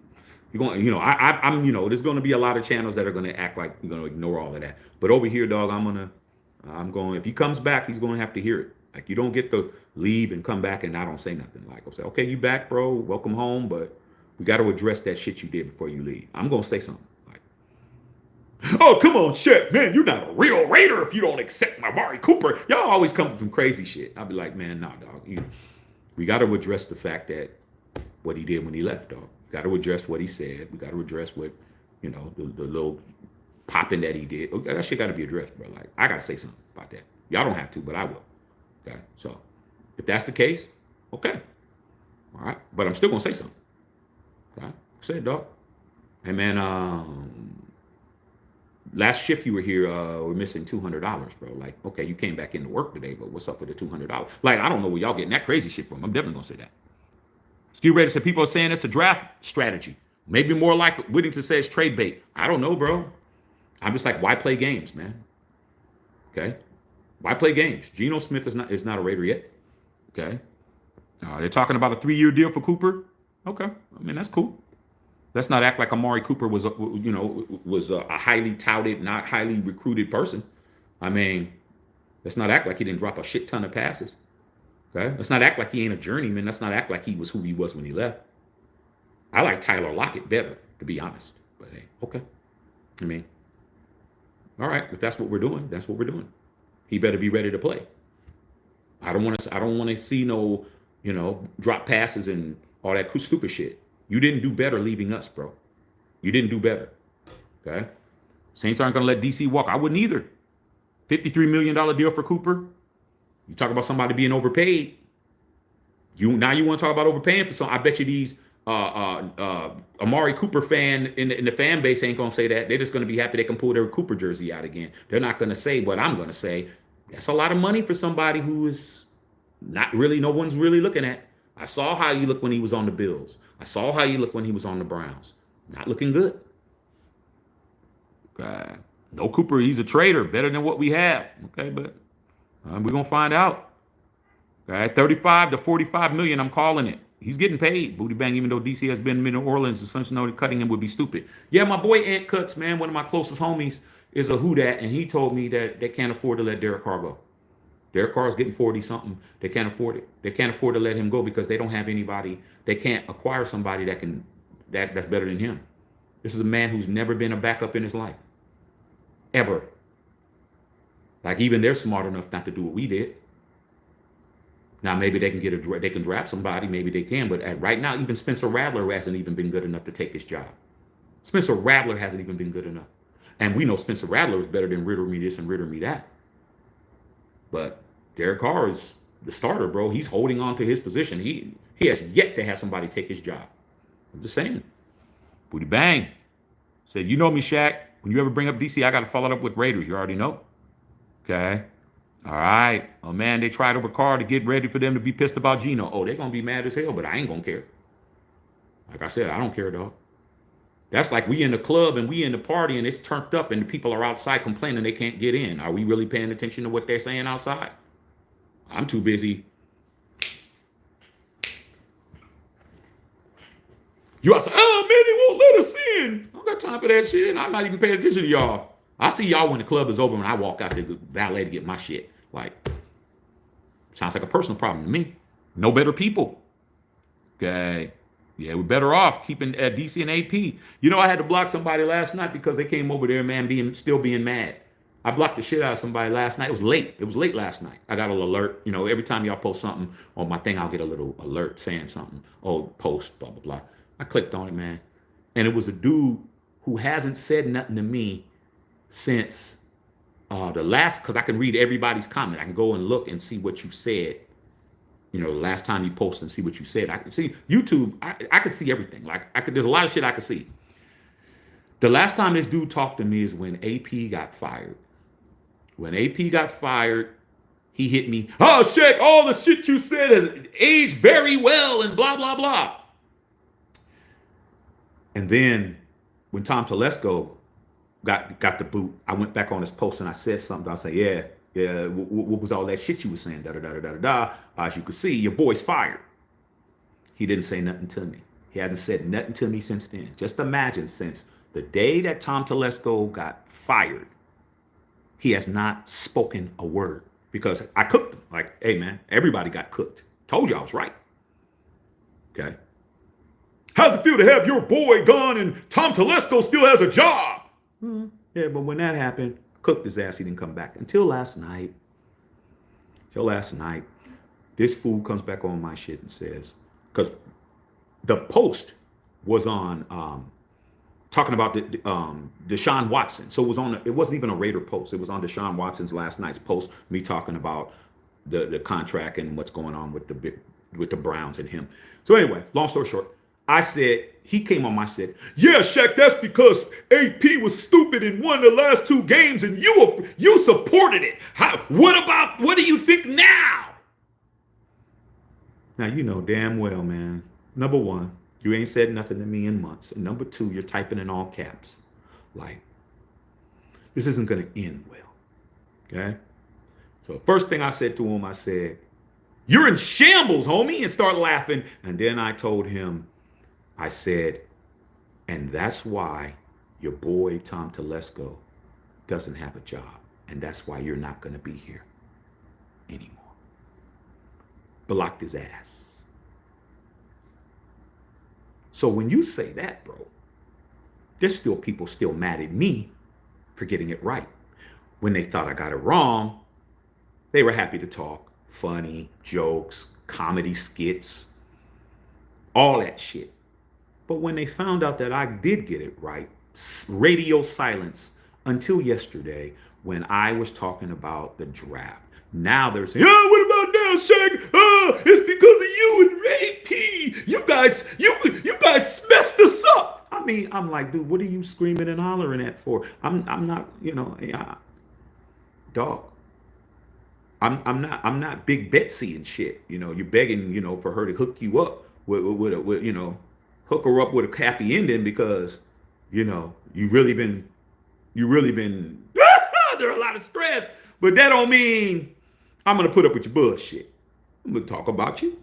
You're going, there's going to be a lot of channels that are going to act like you're going to ignore all of that. But over here, dog, if he comes back, he's going to have to hear it. Like, you don't get to leave and come back and I don't say nothing. Like, I'll say, okay, you back, bro. Welcome home. But we got to address that shit you did before you leave. I'm going to say something. Like, oh, come on, shit, man. You're not a real Raider if you don't accept my Amari Cooper. Y'all always come with some crazy shit. I'll be like, man, nah, dog. We got to address the fact that what he did when he left, dog. We got to address what he said. We got to address what, the little popping that he did. Okay, that shit got to be addressed, bro. Like, I got to say something about that. Y'all don't have to, but I will. Okay, so if that's the case, okay. All right, but I'm still going to say something. Okay, say it, dog. Hey, man, last shift you were here, we're missing $200, bro. Like, okay, you came back into work today, but what's up with the $200? Like, I don't know where y'all getting that crazy shit from. I'm definitely going to say that. Stu Raider said people are saying it's a draft strategy. Maybe more like Whittington says trade bait. I don't know, bro. I'm just like, why play games, man? Okay, why play games? Geno Smith is not a Raider yet. Okay, they're talking about a 3-year deal for Cooper. Okay, I mean that's cool. Let's not act like Amari Cooper was, a highly touted, not highly recruited person. I mean, let's not act like he didn't drop a shit ton of passes. Okay, let's not act like he ain't a journeyman. Let's not act like he was who he was when he left. I like Tyler Lockett better, to be honest. But hey, okay. I mean, all right. If that's what we're doing, that's what we're doing. He better be ready to play. I don't want to. I don't want to see no, drop passes and all that stupid shit. You didn't do better leaving us, bro. You didn't do better. Okay. Saints aren't going to let DC walk. I wouldn't either. $53 million deal for Cooper. You talk about somebody being overpaid. Now you want to talk about overpaying for something. I bet you these Amari Cooper fan in the fan base ain't gonna say that. They're just gonna be happy they can pull their Cooper jersey out again. They're not gonna say what I'm gonna say. That's a lot of money for somebody who is not really, no one's really looking at. I saw how you look when he was on the Bills. I saw how you look when he was on the Browns. Not looking good. Okay. No Cooper, he's a trader, better than what we have. Okay, but we're gonna find out. Okay, 35 to 45 million, I'm calling it. He's getting paid, Booty Bang, even though DC has been in New Orleans, the Suns know that cutting him would be stupid. Yeah, my boy Ant Cuts, man, one of my closest homies, is a who dat, and he told me that they can't afford to let Derek Carr go. Derek Carr is getting 40-something. They can't afford it. They can't afford to let him go because they don't have anybody. They can't acquire somebody that's better than him. This is a man who's never been a backup in his life. Ever. Like, even they're smart enough not to do what we did. Now, maybe they can draft somebody. Maybe they can. But right now, even Spencer Rattler hasn't even been good enough to take his job. Spencer Rattler hasn't even been good enough. And we know Spencer Rattler is better than Ritter me this and Ritter me that. But Derek Carr is the starter, bro. He's holding on to his position. He has yet to have somebody take his job. I'm just saying. Booty Bang said, you know me, Shaq. When you ever bring up DC, I got to follow it up with Raiders. You already know. Okay. All right. Oh, man, they tried over Carr to get ready for them to be pissed about Geno. Oh, they're going to be mad as hell, but I ain't going to care. Like I said, I don't care, dog. That's like we in the club and we in the party and it's turned up and the people are outside complaining they can't get in. Are we really paying attention to what they're saying outside? I'm too busy. You outside, oh, man, they won't let us in. I don't got time for that shit. I'm not even paying attention to y'all. I see y'all when the club is over and I walk out to the valet to get my shit. Like, sounds like a personal problem to me. No better people. Okay. Yeah, we're better off keeping DC and AP. You know, I had to block somebody last night because they came over there, man, still being mad. I blocked the shit out of somebody last night. It was late. It was late last night. I got a little alert. You know, every time y'all post something on my thing, I'll get a little alert saying something. Oh, post, blah, blah, blah. I clicked on it, man. And it was a dude who hasn't said nothing to me since the last, because I can read everybody's comment. I can go and look and see what you said. You know, the last time you posted and see what you said. I can see YouTube. I could see everything. There's a lot of shit I could see. The last time this dude talked to me is when AP got fired. When AP got fired, he hit me. Oh, Shaq, all the shit you said has aged very well and blah, blah, blah. And then when Tom Telesco got the boot, I went back on his post and I said something. I said, yeah, what was all that shit you were saying? Da, da, da, da, da, da. As you can see, your boy's fired. He didn't say nothing to me. He hadn't said nothing to me since then. Just imagine, since the day that Tom Telesco got fired, he has not spoken a word because I cooked him. Like, hey, man, everybody got cooked. Told you I was right. Okay. How's it feel to have your boy gone and Tom Telesco still has a job? Yeah, but when that happened, cooked his ass. He didn't come back until last night. This fool comes back on my shit and says, because the post was on talking about the Deshaun Watson. So it wasn't even a Raider post. It was on Deshaun Watson's last night's post, me talking about the contract and what's going on with the Browns and him. So anyway, long story short, I said, he came on my set. Yeah, Shaq, that's because AP was stupid and won the last 2 games and you supported it. What do you think now? Now, you know damn well, man. Number one, you ain't said nothing to me in months. And number 2, you're typing in all caps. Like, this isn't going to end well. Okay? So first thing I said to him, I said, you're in shambles, homie, and start laughing. And then I told him, I said, And that's why your boy Tom Telesco doesn't have a job. And that's why you're not going to be here anymore. Blocked his ass. So when you say that, bro, there's still people still mad at me for getting it right. When they thought I got it wrong, they were happy to talk. Funny, jokes, comedy skits, all that shit. But when they found out that I did get it right, radio silence until yesterday when I was talking about the draft. Now they're saying, oh, what about now, Shaq? Oh, it's because of you and Ray P. You guys messed us up. I mean, I'm like, dude, what are you screaming and hollering at for? I'm not, dog. I'm not Big Betsy and shit. You're begging, for her to hook you up with hook her up with a happy ending because, you really been there's a lot of stress, but that don't mean I'm gonna put up with your bullshit. I'm gonna talk about you.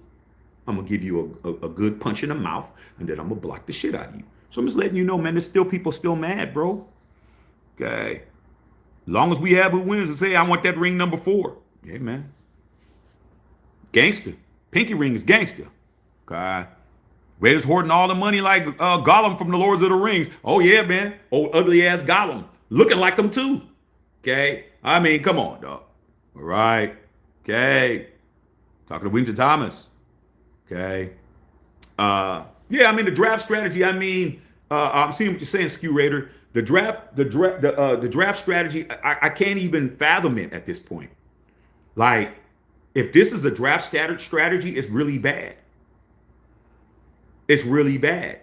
I'm gonna give you a good punch in the mouth, and then I'm gonna block the shit out of you. So I'm just letting you know, man, there's still people still mad, bro. Okay. As long as we have who wins and say, I want that ring number 4. Yeah, man. Gangster. Pinky ring is gangster. Okay. Raiders hoarding all the money like Gollum from the Lords of the Rings. Oh, yeah, man. Old ugly ass Gollum. Looking like him, too. Okay. I mean, come on, dog. All right. Okay. Talking to Winter Thomas. Okay. Yeah, I mean, the draft strategy, I'm seeing what you're saying, Skew Raider. The draft strategy, I can't even fathom it at this point. Like, if this is a draft strategy, it's really bad. It's really bad.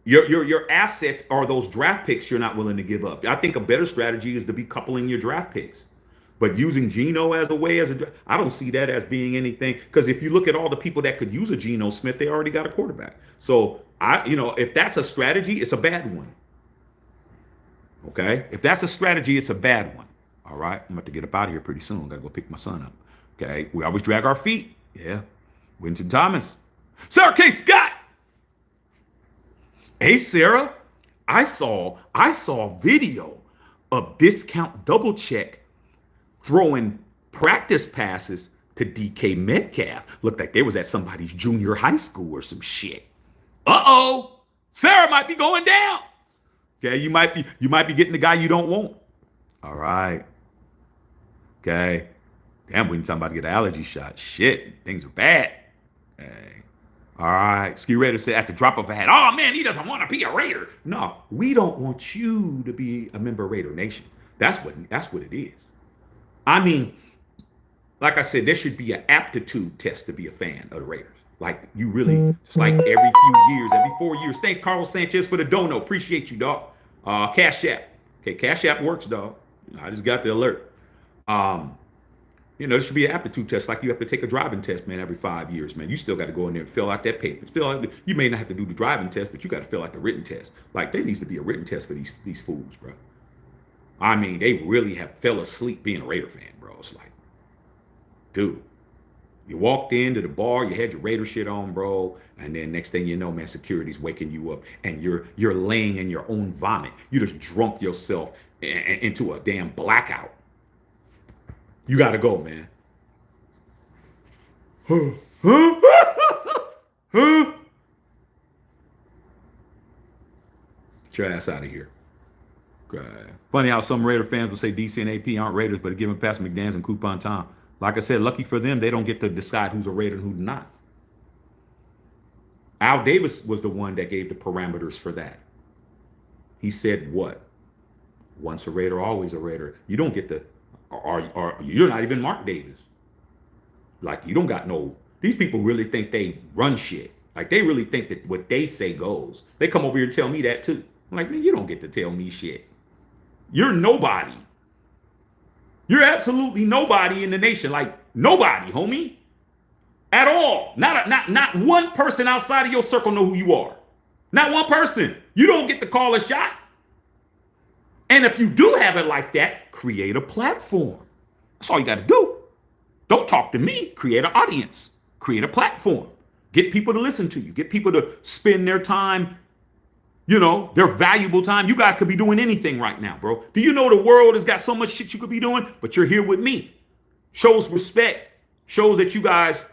Your assets are those draft picks you're not willing to give up. I think a better strategy is to be coupling your draft picks. But using Geno as a way I don't see that as being anything. Because if you look at all the people that could use a Geno Smith, they already got a quarterback. So if that's a strategy, it's a bad one. Okay? If that's a strategy, it's a bad one. All right? I'm about to get up out of here pretty soon. Got to go pick my son up. Okay? We always drag our feet. Yeah. Winston Thomas. Sarah K. Scott. Hey, Sarah. I saw video of Discount Double Check throwing practice passes to DK Metcalf. Looked like they was at somebody's junior high school or some shit. Uh-oh. Sarah might be going down. Okay, you might be getting the guy you don't want. All right. Okay. Damn, we ain't talking about to get an allergy shot. Shit, things are bad. Okay. All right. Ski Raider said at the drop of a hat, oh man, he doesn't want to be a Raider. No, we don't want you to be a member of Raider Nation. That's what it is. I mean, like I said, there should be an aptitude test to be a fan of the Raiders. Like, you really, just like every few years, every 4 years. Thanks, Carlos Sanchez, for the dono. Appreciate you, dog. Cash App. Okay, Cash App works, dog. I just got the alert. There should be an aptitude test, like you have to take a driving test, man, every 5 years, man. You still got to go in there and fill out that paper. You may not have to do the driving test, but you got to fill out the written test. Like, there needs to be a written test for these fools, bro. I mean, they really have fell asleep being a Raider fan, bro. It's like, dude, you walked into the bar, you had your Raider shit on, bro, and then next thing you know, man, security's waking you up, and you're laying in your own vomit. You just drunk yourself into a damn blackout. You gotta go, man. Get your ass out of here. Okay. Funny how some Raider fans will say DC and AP aren't Raiders, but giving past McDaniels and Coupon Tom. Like I said, lucky for them, they don't get to decide who's a Raider and who's not. Al Davis was the one that gave the parameters for that. He said what? Once a Raider, always a Raider. You don't get the, or you're not even Mark Davis. Like, you don't got no, these people really think they run shit. Like, they really think that what they say goes. They come over here and tell me that too. I'm like, man, you don't get to tell me shit. You're nobody. You're absolutely nobody in the nation. Like, nobody, homie. At all. Not one person outside of your circle know who you are. Not one person. You don't get to call a shot. And if you do have it like that, create a platform. That's all you got to do. Don't talk to me. Create an audience. Create a platform. Get people to listen to you. Get people to spend their time You know, their valuable time. You guys could be doing anything right now, bro. Do you know the world has got so much shit you could be doing, but you're here with me? Shows respect. Shows that you guys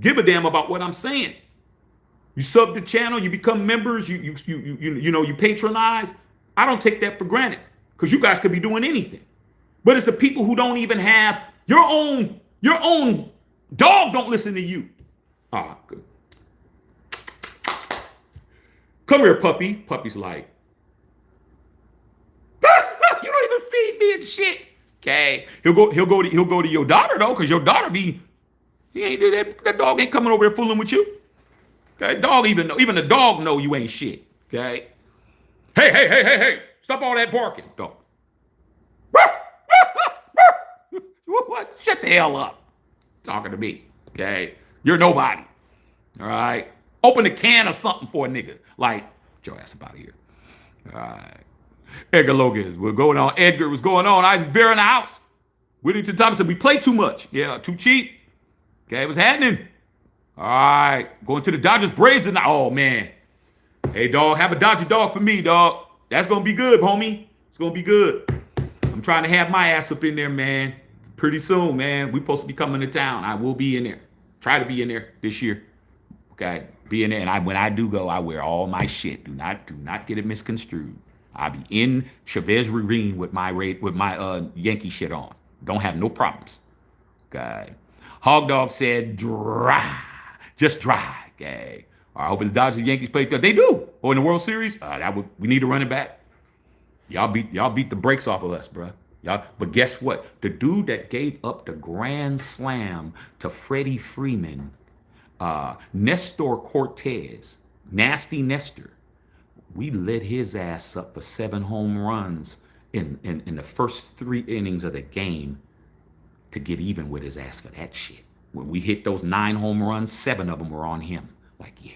give a damn about what I'm saying. You sub the channel, you become members, you patronize. I don't take that for granted because you guys could be doing anything. But it's the people who don't even have your own dog don't listen to you. Ah, good. Come here, puppy. Puppy's like, you don't even feed me and shit. Okay. He'll go to your daughter though, because your daughter that dog ain't coming over here fooling with you. Okay, dog even the dog know you ain't shit. Okay. Hey. Stop all that barking, dog. What? Shut the hell up. Talking to me. Okay. You're nobody. All right. Open a can of something for a nigga. Like, get your ass up out of here. All right. Edgar Logan, what's going on? Edgar, what's going on? Isaac Bear in the house. Whittington Thomas said, we play too much. Yeah, too cheap. Okay, what's happening? All right. Going to the Dodgers Braves tonight. Oh, man. Hey, dog, have a Dodger dog for me, dog. That's going to be good, homie. It's going to be good. I'm trying to have my ass up in there, man. Pretty soon, man. We're supposed to be coming to town. I will be in there. Try to be in there this year. Okay, be in there, and when I do go, I wear all my shit. Do not get it misconstrued. I'll be in Chavez Ravine with my Yankee shit on. Don't have no problems. Okay. Hog Dog said dry, just dry. Okay. I hope the Dodgers and Yankees play. They do. Or in the World Series, we need to run it back. Y'all beat the brakes off of us, bro. But guess what? The dude that gave up the grand slam to Freddie Freeman, Nestor Cortez, Nasty Nestor, we lit his ass up for 7 home runs in the first 3 innings of the game to get even with his ass for that shit. When we hit those 9 home runs, 7 of them were on him. Like, yeah.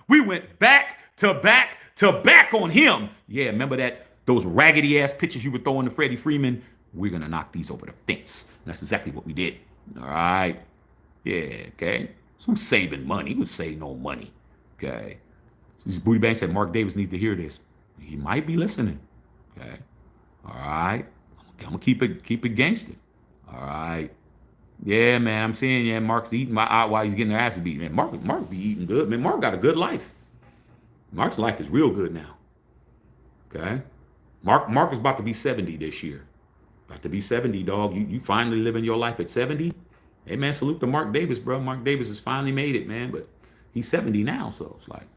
We went back to back on him. Yeah, remember those raggedy ass pitches you were throwing to Freddie Freeman? We're gonna knock these over the fence. And that's exactly what we did. All right. Yeah, okay. So I'm saving money. He was saving no money. Okay. This Booty Bang said Mark Davis needs to hear this. He might be listening. Okay. All right. I'm gonna keep it gangster. All right. Yeah, man. I'm seeing, yeah, Mark's eating my eye while he's getting their asses beat. Man, Mark be eating good. Man, Mark got a good life. Mark's life is real good now. Okay. Mark is about to be 70 this year. About to be 70, dog. You finally living your life at 70. Hey, man, salute to Mark Davis, bro. Mark Davis has finally made it, man. But he's 70 now, so it's like,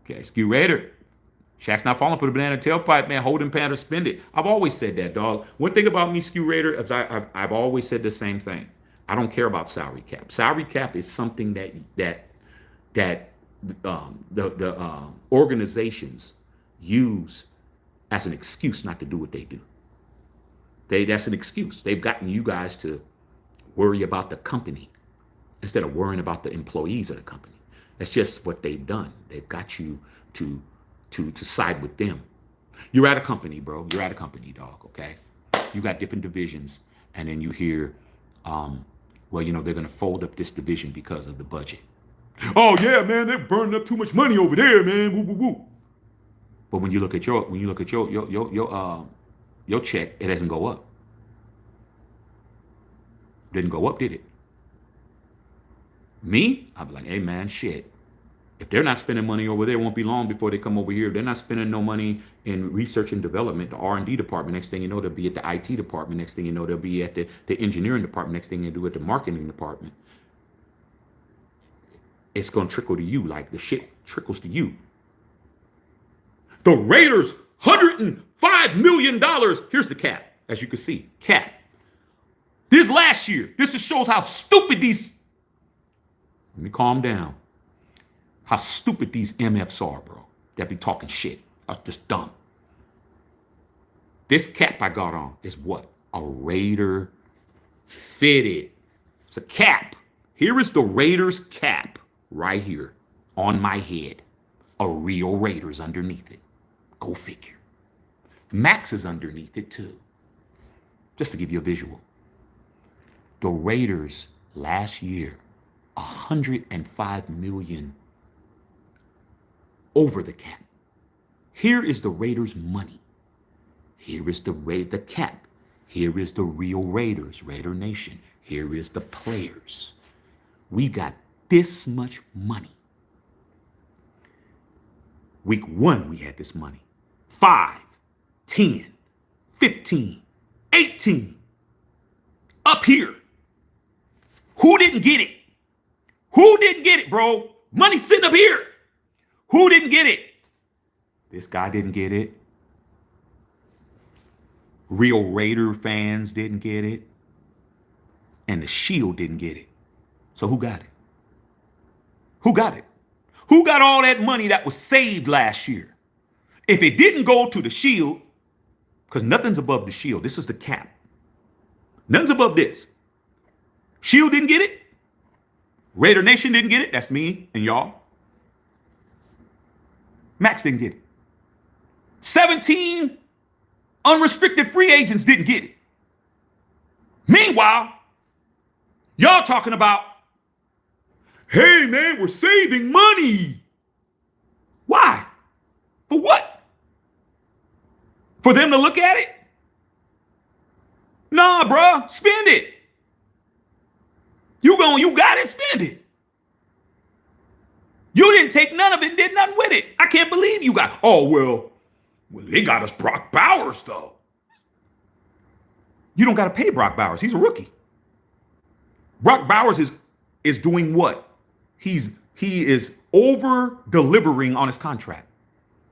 okay, Skew Raider. Shaq's not falling for the banana tailpipe, man. Holding pan or spend it. I've always said that, dog. One thing about me, Skew Raider, is I've always said the same thing. I don't care about salary cap. Salary cap is something that the organizations use as an excuse not to do what they do. That's an excuse. They've gotten you guys to worry about the company instead of worrying about the employees of the company. That's just what they've done. They've got you to side with them. You're at a company, bro. You're at a company, dog, okay? You got different divisions, and then you hear, well, they're going to fold up this division because of the budget. Oh, yeah, man, they're burning up too much money over there, man. Woo, woo, woo. But when you look at your check, it doesn't go up. Didn't go up, did it? Me? I'd be like, hey, man, shit. If they're not spending money over there, it won't be long before they come over here. If they're not spending no money in research and development, the R&D department, next thing you know, they'll be at the IT department. Next thing you know, they'll be at the engineering department. Next thing they do at the marketing department. It's going to trickle to you like the shit trickles to you. The Raiders, $105 million. Here's the cap, as you can see. Cap. This last year, this just shows how stupid these... Let me calm down. How stupid these MFs are, bro. That be talking shit. That's just dumb. This cap I got on is what? A Raider fitted. It's a cap. Here is the Raiders cap right here on my head. A real Raiders underneath it. Go figure. Max is underneath it too. Just to give you a visual. The Raiders last year, $105 million over the cap. Here is the Raiders' money. Here is the cap. Here is the real Raiders, Raider Nation. Here is the players. We got this much money. Week 1, we had this money. 5, 10, 15, 18. Up here. Who didn't get it? Who didn't get it, bro? Money sitting up here. Who didn't get it? This guy didn't get it. Real Raider fans didn't get it. And the Shield didn't get it. So who got it? Who got it? Who got all that money that was saved last year? If it didn't go to the Shield, because nothing's above the Shield. This is the cap. Nothing's above this. Shield didn't get it. Raider Nation didn't get it. That's me and y'all. Max didn't get it. 17 unrestricted free agents didn't get it. Meanwhile, y'all talking about, hey man, we're saving money. Why? For what? For them to look at it? Nah, bruh, spend it. You got it, spend it. You didn't take none of it and did nothing with it. I can't believe you got, well, they got us Brock Bowers, though. You don't got to pay Brock Bowers. He's a rookie. Brock Bowers is doing what? He is over-delivering on his contract.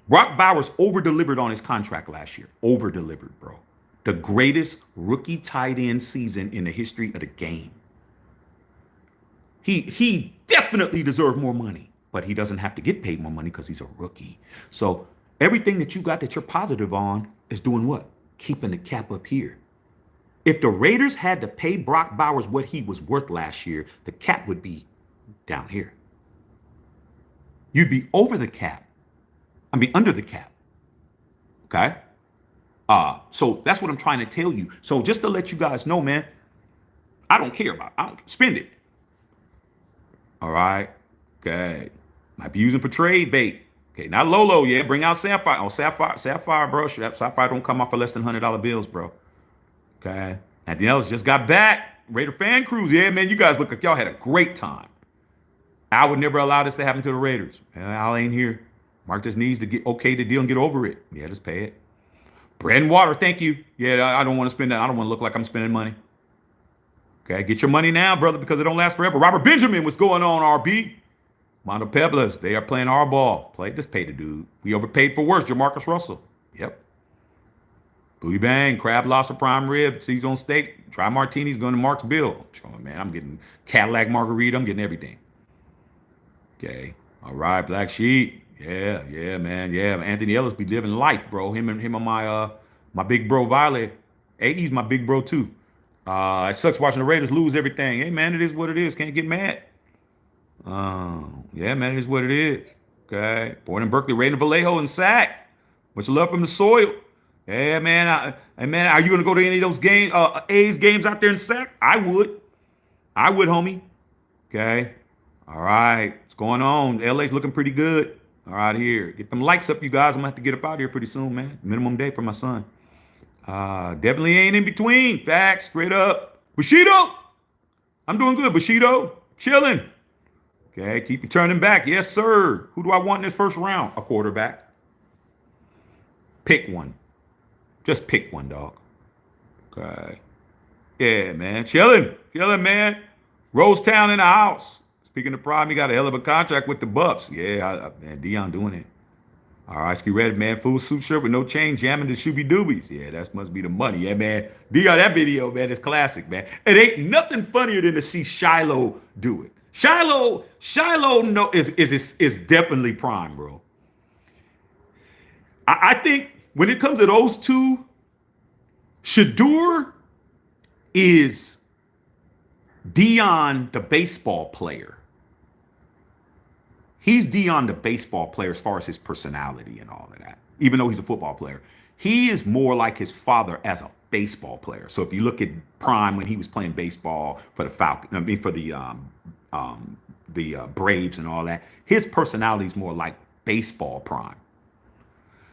Brock Bowers over-delivered on his contract last year. Over-delivered, bro. The greatest rookie tight end season in the history of the game. He definitely deserved more money, but he doesn't have to get paid more money because he's a rookie. So everything that you got that you're positive on is doing what? Keeping the cap up here. If the Raiders had to pay Brock Bowers what he was worth last year, the cap would be down here. You'd be over the cap. Under the cap. Okay? So that's what I'm trying to tell you. So just to let you guys know, man, I don't care about it. I don't spend it. All right. Okay. Might be using for trade bait. Okay. Not Lolo. Yeah. Bring out Sapphire. Oh, Sapphire, bro. Sapphire don't come off for less than $100 bills, bro. Okay. And else just got back. Raider fan cruise. Yeah, man. You guys look like y'all had a great time. I would never allow this to happen to the Raiders. Al ain't here. Mark just needs to get okay the deal and get over it. Yeah, just pay it. Bread and water. Thank you. Yeah, I don't want to spend that. I don't want to look like I'm spending money. Okay, get your money now, brother, because it don't last forever. Robert Benjamin, what's going on, RB? Mondo Pebbles, they are playing our ball. Just pay the dude. We overpaid for worse. Jamarcus Russell. Yep. Booty bang, crab, lobster, prime rib, seeds on steak. Try martinis, going to Mark's bill. Man, I'm getting Cadillac margarita. I'm getting everything. Okay. All right, Black Sheep. Yeah, man. Yeah, Anthony Ellis be living life, bro. Him and my big bro Violet. Hey, he's my big bro too. It sucks watching the Raiders lose everything. Hey, man, it is what it is. Can't get mad. Yeah, man, it is what it is. Okay. Born in Berkeley, Raiden Vallejo and Sac. Much love from the soil. Yeah, man. Man, are you going to go to any of those A's games out there in Sac? I would, homie. Okay. All right. What's going on? LA's looking pretty good. All right, here. Get them likes up, you guys. I'm going to have to get up out here pretty soon, man. Minimum day for my son. Definitely ain't in between. Facts, straight up. Bushido, I'm doing good. Bushido, chilling. Okay, keep returning back. Yes, sir. Who do I want in this first round? A quarterback. Pick one. Just pick one, dog. Okay. Yeah, man. Chilling, man. Rosetown in the house. Speaking of prime, he got a hell of a contract with the Buffs. Yeah, man, Dion doing it. All right, ski red, man. Full suit shirt with no chain, jamming the shooby doobies. Yeah, that must be the money. Yeah, man. Dion, that video, man, is classic, man. It ain't nothing funnier than to see Shiloh do it. Shiloh is definitely prime, bro. I think when it comes to those two, Shador is Dion, the baseball player. He's Dion, the baseball player, as far as his personality and all of that, even though he's a football player. He is more like his father as a baseball player. So if you look at Prime when he was playing baseball for the for the Braves and all that, his personality is more like baseball prime.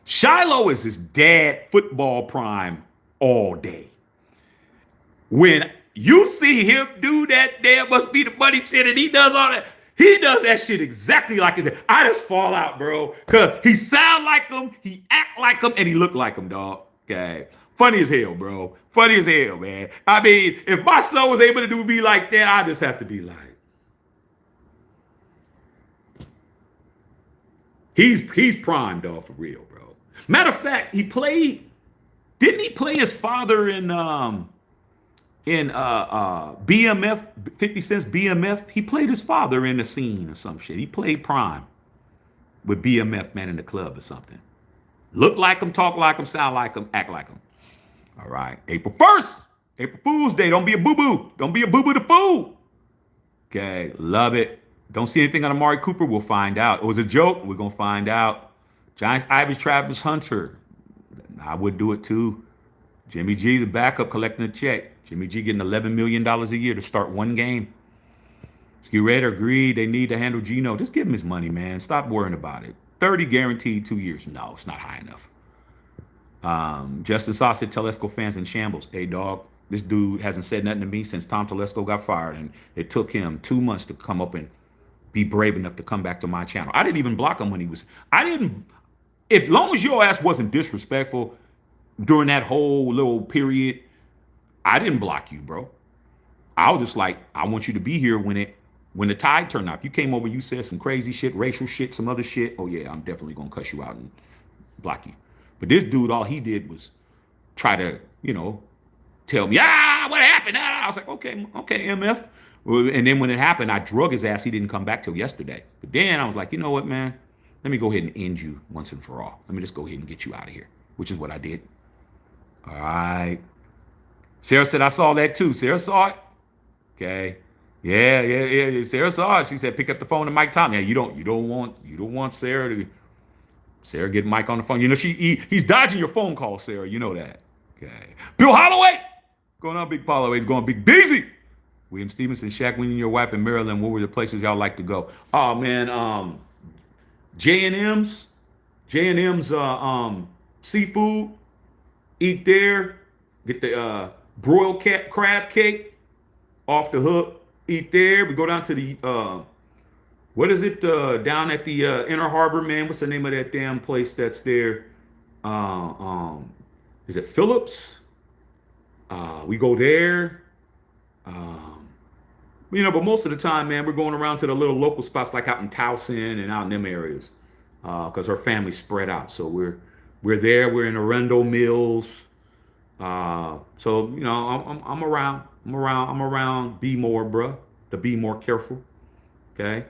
Shiloh is his dad football prime all day. When you see him do that damn must be the money shit and he does all that, he does that shit exactly like it. I just fall out, bro. Cause he sound like him, he act like him, and he look like him, dog. Okay. Funny as hell, bro. Funny as hell, man. I mean, if my son was able to do me like that, I just have to be like, he's prime, dog, for real, bro. Matter of fact, didn't he play his father in BMF, 50 Cent's BMF? He played his father in a scene or some shit. He played prime with BMF, man, in the club or something. Look like him, talk like him, sound like him, act like him. All right. April 1st, April Fool's Day. Don't be a boo-boo. Don't be a boo-boo to fool. Okay, love it. Don't see anything on Amari Cooper. We'll find out. It was a joke. We're going to find out. Giants, Ivy, Travis Hunter. I would do it too. Jimmy G's a backup collecting a check. Jimmy G getting $11 million a year to start one game. Ski Raider agreed they need to handle Geno. Just give him his money, man. Stop worrying about it. 30 guaranteed 2 years. No, it's not high enough. Justin Saw said Telesco fans in shambles. Hey, dog, this dude hasn't said nothing to me since Tom Telesco got fired, and it took him 2 months to come up and be brave enough to come back to my channel. I didn't even block him when he was, as long as your ass wasn't disrespectful during that whole little period, I didn't block you, bro. I was just like, I want you to be here when the tide turned out. You came over, you said some crazy shit, racial shit, some other shit. Oh yeah, I'm definitely gonna cuss you out and block you. But this dude, all he did was try to, tell me, what happened? I was like, okay, MF. And then when it happened, I drug his ass. He didn't come back till yesterday. But then I was like, you know what, man? Let me go ahead and end you once and for all. Let me just go ahead and get you out of here, which is what I did. All right. Sarah said, I saw that too. Sarah saw it. Okay. Yeah. Sarah saw it. She said, pick up the phone to Mike Thompson. Yeah, you don't want Sarah get Mike on the phone. He's dodging your phone call, Sarah. You know that. Okay. Bill Holloway. Going on, Big Holloway's going Big Busy. William Stevenson, Shaq, when you and your wife in Maryland, what were the places y'all like to go? Oh man, J&M's seafood. Eat there. Get the broiled crab cake off the hook. Eat there. We go down to the what is it down at the Inner Harbor, man? What's the name of that damn place that's there? Is it Phillips? We go there. But most of the time, man, we're going around to the little local spots like out in Towson and out in them areas, because her family's spread out. So we're there. We're in Arundel Mills. I'm around. Be more, bruh. To be more careful. Okay.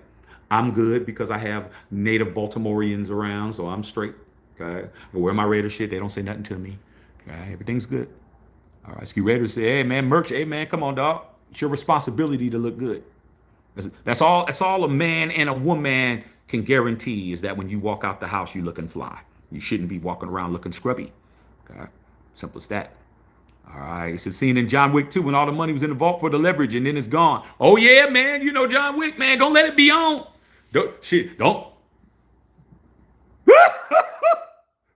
I'm good because I have native Baltimoreans around, so I'm straight. Okay. I wear my Raider shit. They don't say nothing to me. Okay. Everything's good. All right. Ski Raider say, hey man, merch. Hey man, come on, dog. It's your responsibility to look good. That's all a man and a woman can guarantee is that when you walk out the house, you looking fly. You shouldn't be walking around looking scrubby. Okay. Simple as that. All right. It's a scene in John Wick 2 when all the money was in the vault for the leverage and then it's gone. Oh yeah, man. John Wick, man. Don't let it be on. Don't.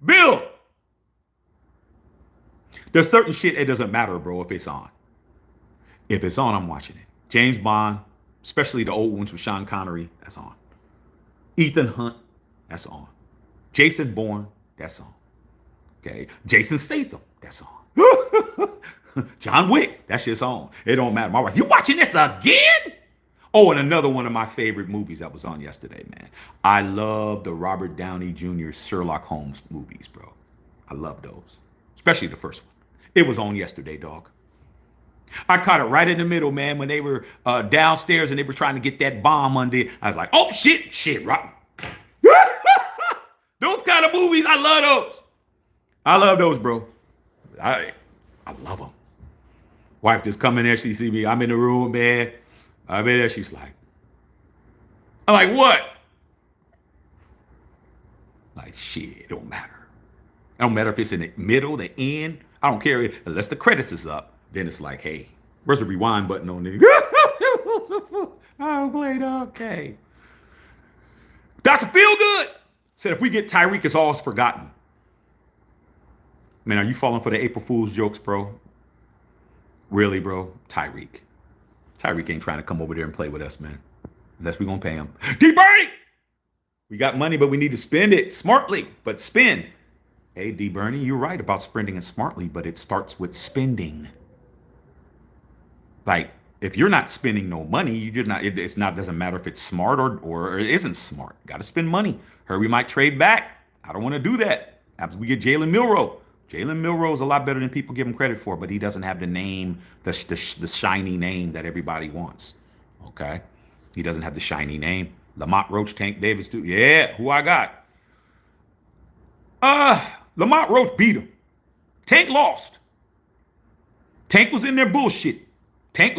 Bill. There's certain shit it doesn't matter, bro, if it's on. If it's on, I'm watching it. James Bond, especially the old ones with Sean Connery, that's on. Ethan Hunt, that's on. Jason Bourne, that's on. Okay. Jason Statham, that's on. John Wick, that shit's on. It don't matter. My wife, you watching this again? Oh, and another one of my favorite movies that was on yesterday, man. I love the Robert Downey Jr. Sherlock Holmes movies, bro. I love those, especially the first one. It was on yesterday, dog. I caught it right in the middle, man, when they were downstairs and they were trying to get that bomb under it. I was like, oh, shit, right. Those kind of movies, I love those. I love those, bro. I love them. Wife just come in there, she see me. I'm in the room, man. I'm in there, she's like, I'm like, what? Like, shit, it don't matter. It don't matter if it's in the middle, the end. I don't care unless the credits is up. Then it's like, hey, where's the rewind button on there? Oh, played okay. Dr. Feelgood Said if we get Tyreek, it's all forgotten. Man, are you falling for the April Fool's jokes, bro? Really, bro? Tyreek. Tyreek ain't trying to come over there and play with us, man. Unless we're going to pay him. D. Bernie! We got money, but we need to spend it smartly. But spend. Hey, D. Bernie, you're right about spending it smartly, but it starts with spending. Like, if you're not spending no money, you're not. It's not. Doesn't matter if it's smart or it isn't smart. Got to spend money. Hurry might trade back. I don't want to do that. After we get Jalen Milroe. Jalen Milroe is a lot better than people give him credit for, but he doesn't have the name, the shiny name that everybody wants. Okay, he doesn't have the shiny name. Lamont Roach, Tank Davis, too. Yeah, who I got? Lamont Roach beat him. Tank lost. Tank was in there bullshit. Tank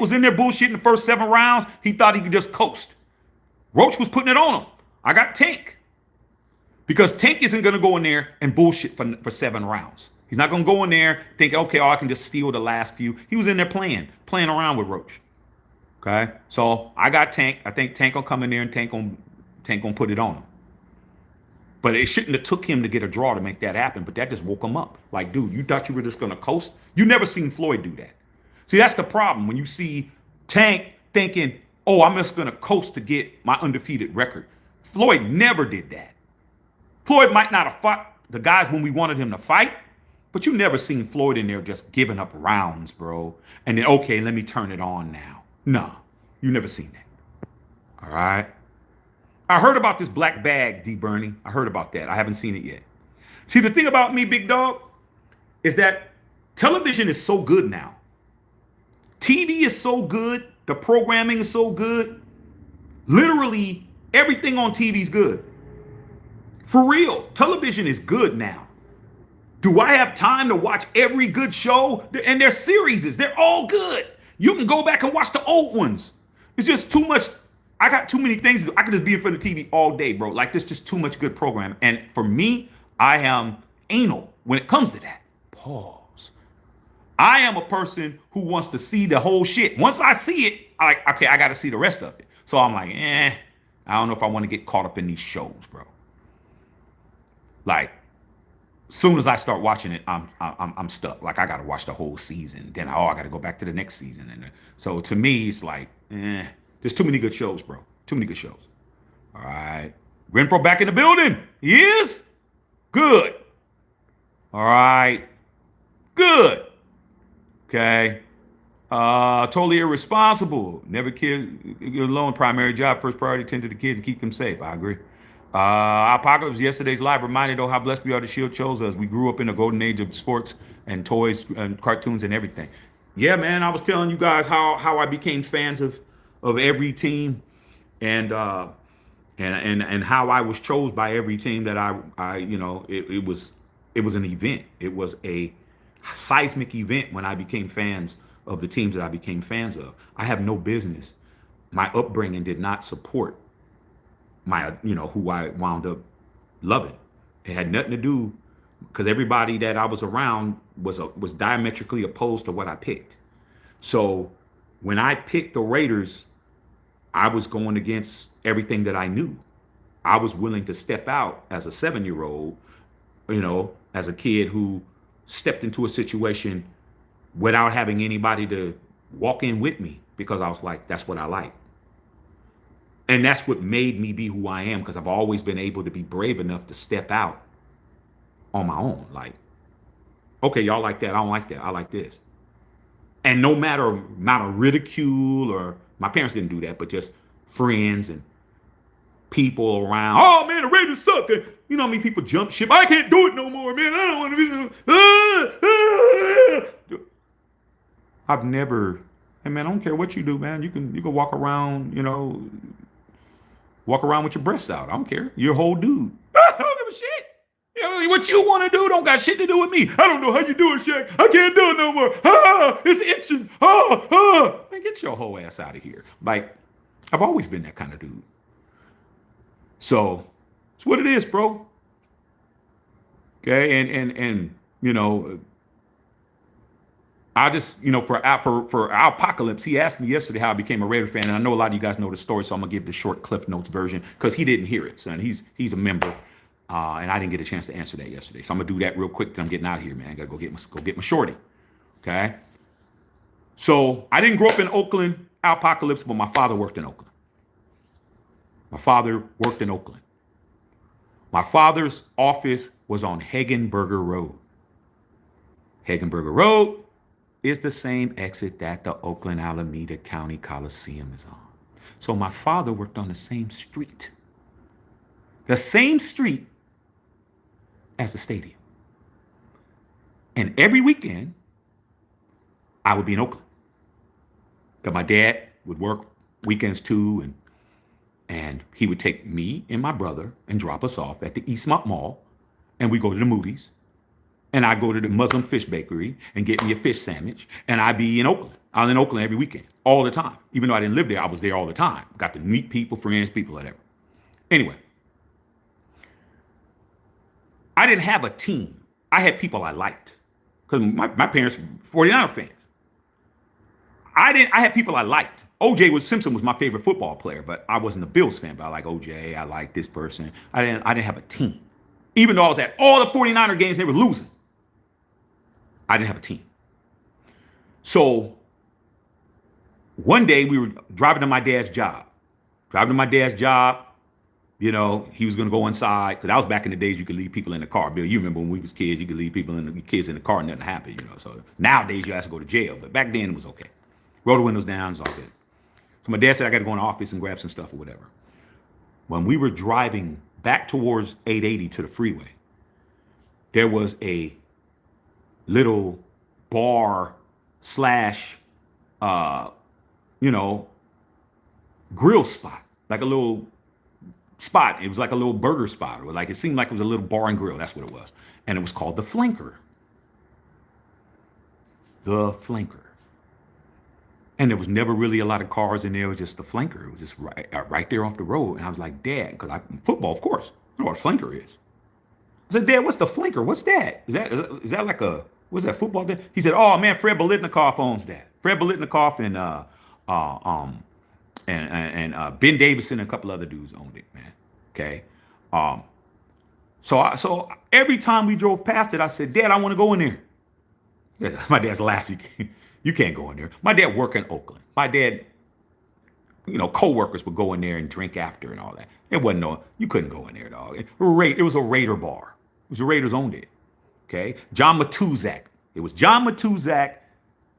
was in there bullshit in the first 7 rounds. He thought he could just coast. Roach was putting it on him. I got Tank. Because Tank isn't going to go in there and bullshit for 7 rounds. He's not going to go in there think, okay, I can just steal the last few. He was in there playing around with Roach. Okay, so I got Tank. I think Tank will come in there and Tank gonna put it on him. But it shouldn't have took him to get a draw to make that happen. But that just woke him up. Like, dude, you thought you were just gonna coast? You never seen Floyd do that. See, that's the problem when you see Tank thinking, oh, I'm just gonna coast to get my undefeated record. Floyd never did that. Floyd might not have fought the guys when we wanted him to fight, but you never seen Floyd in there just giving up rounds, bro. And then, okay, let me turn it on now. No, you never seen that. All right. I heard about this black bag, D. Bernie. I heard about that. I haven't seen it yet. See, the thing about me, big dog, is that television is so good now. TV is so good. The programming is so good. Literally, everything on TV is good. For real, television is good now. Do I have time to watch every good show? And their series, they're all good. You can go back and watch the old ones. It's just too much. I got too many things to do. I could just be in front of the TV all day, bro. Like, there's just too much good programming. And for me, I am anal when it comes to that. Pause. I am a person who wants to see the whole shit. Once I see it, okay, I got to see the rest of it. So I'm like, I don't know if I want to get caught up in these shows, bro. Like, soon as I start watching it, I'm stuck. Like, I got to watch the whole season. Then I got to go back to the next season. And so to me, it's like, there's too many good shows, bro. Too many good shows. All right. Renfro back in the building. He is? Good. All right. Good. Okay. Totally irresponsible. Never kids alone. Primary job, first priority, tend to the kids and keep them safe. I agree. Apocalypse, yesterday's live reminded how blessed we are. The Shield chose us. We grew up in the golden age of sports and toys and cartoons and everything. Yeah, man, I was telling you guys how I became fans of every team and how I was chose by every team that it was an event. It was a seismic event when I became fans of the teams that I became fans of. I have no business. My upbringing did not support my, who I wound up loving. It had nothing to do, because everybody that I was around was diametrically opposed to what I picked. So when I picked the Raiders, I was going against everything that I knew. I was willing to step out as a 7-year-old, as a kid who stepped into a situation without having anybody to walk in with me, because I was like, that's what I like. And that's what made me be who I am, because I've always been able to be brave enough to step out on my own. Like, okay, y'all like that. I don't like that. I like this. And no matter amount of ridicule, or my parents didn't do that, but just friends and people around. Oh, man, the Raiders suck. You know how many people jump ship? I can't do it no more, man. I don't want to be. I've never, hey, man, I don't care what you do, man. You can walk around, walk around with your breasts out. I don't care. You're a whole dude. I don't give a shit. What you want to do don't got shit to do with me. I don't know how you do it, Shaq. I can't do it no more. It's itching. Man, get your whole ass out of here. Like, I've always been that kind of dude. So it's what it is, bro. Okay, and I just, for our apocalypse, he asked me yesterday how I became a Raider fan, and I know a lot of you guys know the story, so I'm gonna give the short Cliff Notes version because he didn't hear it, son. He's a member, and I didn't get a chance to answer that yesterday, so I'm gonna do that real quick. Then I'm getting out of here, man. I gotta go get my shorty. Okay. So I didn't grow up in Oakland, apocalypse, but my father worked in Oakland. My father worked in Oakland. My father's office was on Hagenberger Road. Hagenberger Road is the same exit that the Oakland Alameda County Coliseum is on. So my father worked on the same street. The same street as the stadium. And every weekend, I would be in Oakland. Because my dad would work weekends too, and he would take me and my brother and drop us off at the Eastmont Mall, and we go to the movies. And I go to the Muslim Fish Bakery and get me a fish sandwich, and I'd be in Oakland. I was in Oakland every weekend, all the time. Even though I didn't live there, I was there all the time. Got to meet people, friends, people, whatever. Anyway, I didn't have a team. I had people I liked. Because my parents were 49er fans. I had people I liked. O.J. Simpson was my favorite football player, but I wasn't a Bills fan. But I like O.J. I like this person. I didn't have a team. Even though I was at all the 49er games, they were losing. I didn't have a team. So one day we were driving to my dad's job. He was going to go inside, because that was back in the days you could leave people in the car. Bill, you remember when we was kids, you could leave kids in the car and nothing happened, So nowadays you have to go to jail, but back then it was okay. Roll the windows down, it's all good. So my dad said I got to go in the office and grab some stuff or whatever. When we were driving back towards 880 to the freeway, there was a little bar slash, grill spot, like a little spot. It was like a little burger spot, or like it seemed like it was a little bar and grill. That's what it was. And it was called the Flanker. The Flanker. And there was never really a lot of cars in there. It was just the Flanker. It was just right there off the road. And I was like, Dad, because football, of course, I know what a flanker is. I said, Dad, what's the Flanker? What's that? Is that like what's that football? He said, oh man, Fred Biletnikoff owns that. Fred Biletnikoff and Ben Davison and a couple other dudes owned it, man. Okay. So every time we drove past it, I said, Dad, I want to go in there. Yeah, my dad's laughing. You can't go in there. My dad worked in Oakland. My dad, co-workers would go in there and drink after and all that. It wasn't you couldn't go in there, dog. It was a Raider bar. It was the Raiders owned it. Okay. John Matuzak. It was John Matuzak,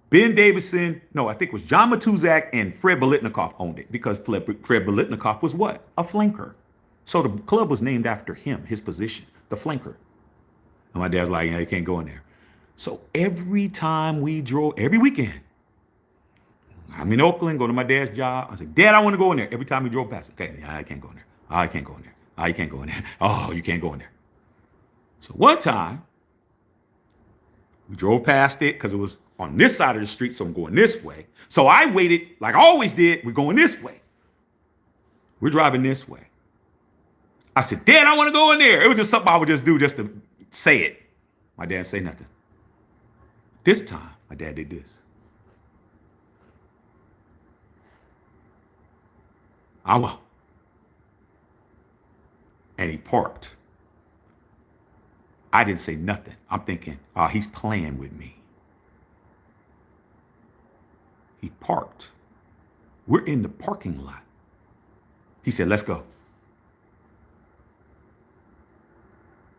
Ben Davison. No, I think it was John Matuzak and Fred Biletnikoff owned it, because Fred Biletnikoff was what? A flanker. So the club was named after him, his position, the flanker. And my dad's like, you can't go in there. So every time we drove, every weekend, I'm in Oakland, go to my dad's job. I said, Dad, I want to go in there. Every time we drove past, okay, I can't go in there. I can't go in there. I can't go in there. Oh, you can't go in there. So one time, we drove past it because it was on this side of the street, so I'm going this way. So I waited, like I always did. We're going this way. We're driving this way. I said, Dad, I want to go in there. It was just something I would just do just to say it. My dad didn't say nothing. This time, my dad did this. I will. And he parked. I didn't say nothing. I'm thinking, oh, he's playing with me. He parked. We're in the parking lot. He said, let's go.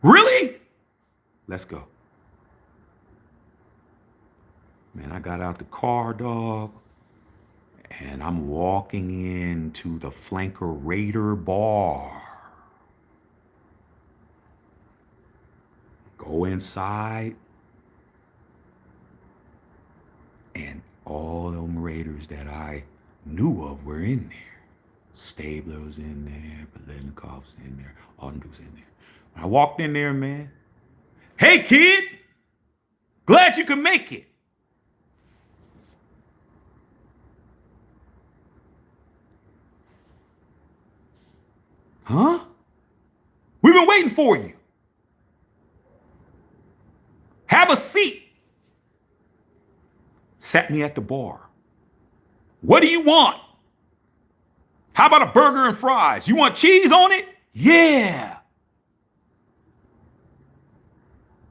Really? Let's go. Man, I got out the car, dog, and I'm walking into the Flanker Raider bar. Go inside, and all them Raiders that I knew of were in there. Stabler was in there, Biletnikoff's in there, all them dudes in there. When I walked in there, man, hey kid, glad you could make it. Huh? We've been waiting for you. Have a seat. Sat me at the bar. What do you want? How about a burger and fries? You want cheese on it? Yeah.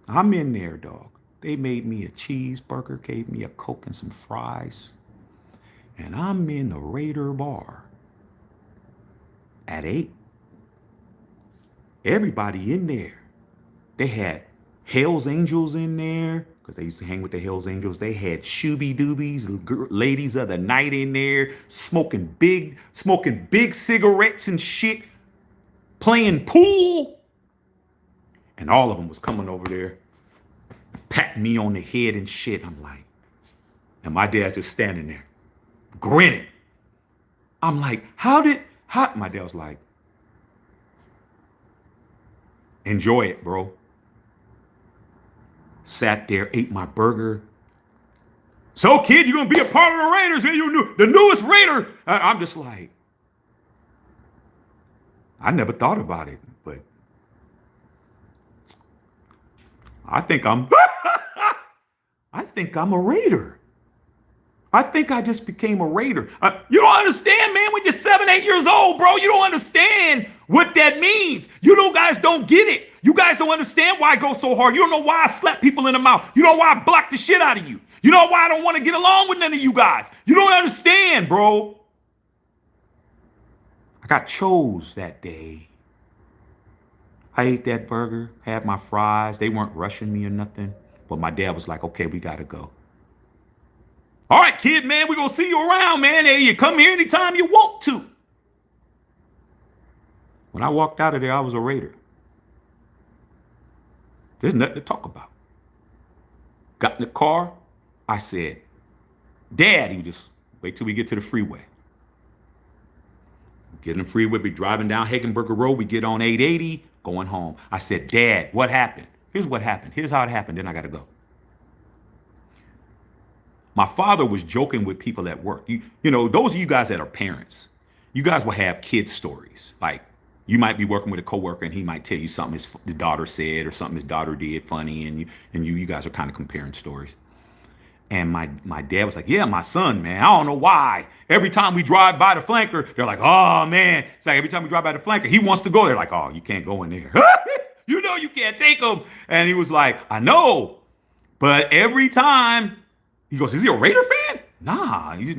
I'm in there, dog. They made me a cheeseburger, gave me a Coke and some fries. And I'm in the Raider bar at 8. Everybody in there. They had Hell's Angels in there because they used to hang with the Hell's Angels. They had Shooby Doobies, ladies of the night in there, smoking big cigarettes and shit, playing pool. And all of them was coming over there, patting me on the head and shit. I'm like, and my dad's just standing there, grinning. I'm like, how? My dad was like, enjoy it, bro. Sat there, ate my burger. So, kid, you're going to be a part of the Raiders, man. You're the newest Raider. I'm just like, I never thought about it, but I think I'm a Raider. I think I just became a Raider. You don't understand, man. When you're 7, 8 years old, bro, you don't understand what that means. You guys don't get it. You guys don't understand why I go so hard. You don't know why I slap people in the mouth. You know why I block the shit out of you. You know why I don't want to get along with none of you guys. You don't understand, bro. I got chose that day. I ate that burger, had my fries. They weren't rushing me or nothing. But my dad was like, okay, we got to go. All right, kid, man, we're going to see you around, man. Hey, you come here anytime you want to. When I walked out of there, I was a Raider. There's nothing to talk about. Got in the car. I said, Dad, he just wait till we get to the freeway. Get in the freeway, be driving down Hagenberger Road. We get on 880, going home. I said, Dad, what happened? Here's what happened. Here's how it happened. Then I got to go. My father was joking with people at work. You know, those of you guys that are parents, you guys will have kid stories. Like, you might be working with a coworker and he might tell you something his daughter said or something his daughter did funny, and you guys are kind of comparing stories. And my dad was like, yeah, my son, man, I don't know why. Every time we drive by the flanker, they're like, oh, man. It's like every time we drive by the flanker, he wants to go there. Like, oh, you can't go in there. You know you can't take him. And he was like, I know. But every time, he goes, is he a Raider fan? Nah, we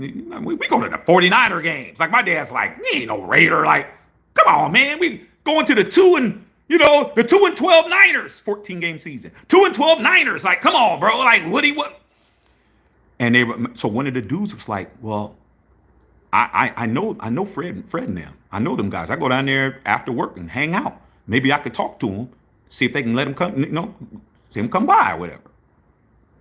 go to the 49er games. Like, my dad's like, he ain't no Raider. Like, come on, man. We going to the 2-12 Niners, 14-game season. 2-12 Niners. Like, come on, bro. Like, what? And so one of the dudes was like, well, I know Fred and them. I know them guys. I go down there after work and hang out. Maybe I could talk to them, see if they can let him come, see him come by or whatever.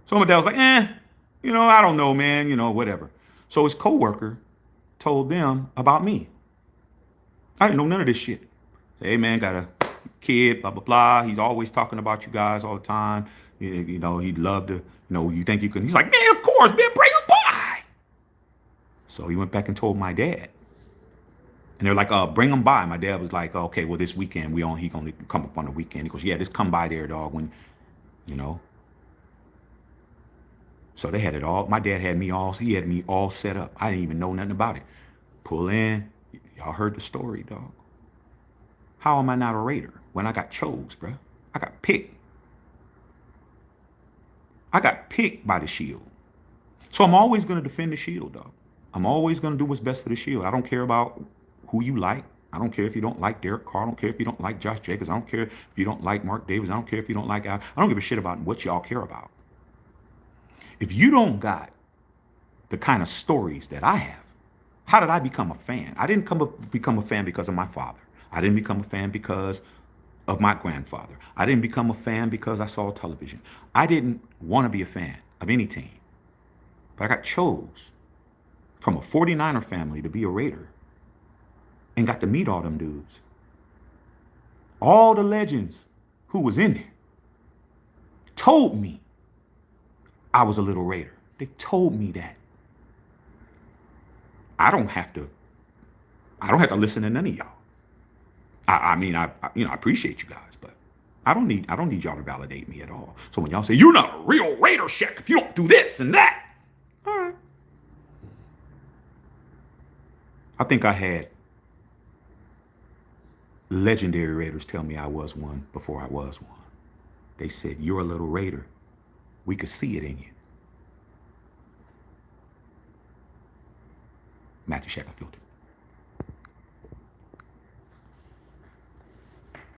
So my dad was like, I don't know, man, whatever. So his coworker told them about me. I didn't know none of this shit. Say, hey, man, got a kid, blah, blah, blah. He's always talking about you guys all the time. He'd love to, you think you can. He's like, man, of course, man, bring him by. So he went back and told my dad. And they're like, bring him by. My dad was like, okay, well, this weekend, he gonna come up on the weekend. He goes, yeah, just come by there, dog, when, So they had it all. My dad had me all set up. I didn't even know nothing about it. Pull in. Y'all heard the story, dog. How am I not a Raider when I got chose, bro? I got picked. I got picked by the Shield. So I'm always going to defend the Shield, dog. I'm always going to do what's best for the Shield. I don't care about who you like. I don't care if you don't like Derek Carr. I don't care if you don't like Josh Jacobs. I don't care if you don't like Mark Davis. I don't care if you don't like Al. I don't give a shit about what y'all care about. If you don't got the kind of stories that I have, how did I become a fan? I didn't become a fan because of my father. I didn't become a fan because of my grandfather. I didn't become a fan because I saw television. I didn't want to be a fan of any team. But I got chose from a 49er family to be a Raider and got to meet all them dudes. All the legends who was in there told me I was a little Raider. They told me that. I don't have to listen to none of y'all. I appreciate you guys, but I don't need y'all to validate me at all. So when y'all say you're not a real Raider, Shaq, if you don't do this and that, all I think I had legendary Raiders tell me I was one before I was one. They said, "You're a little Raider. We could see it in you." Matthew Shack Unfiltered.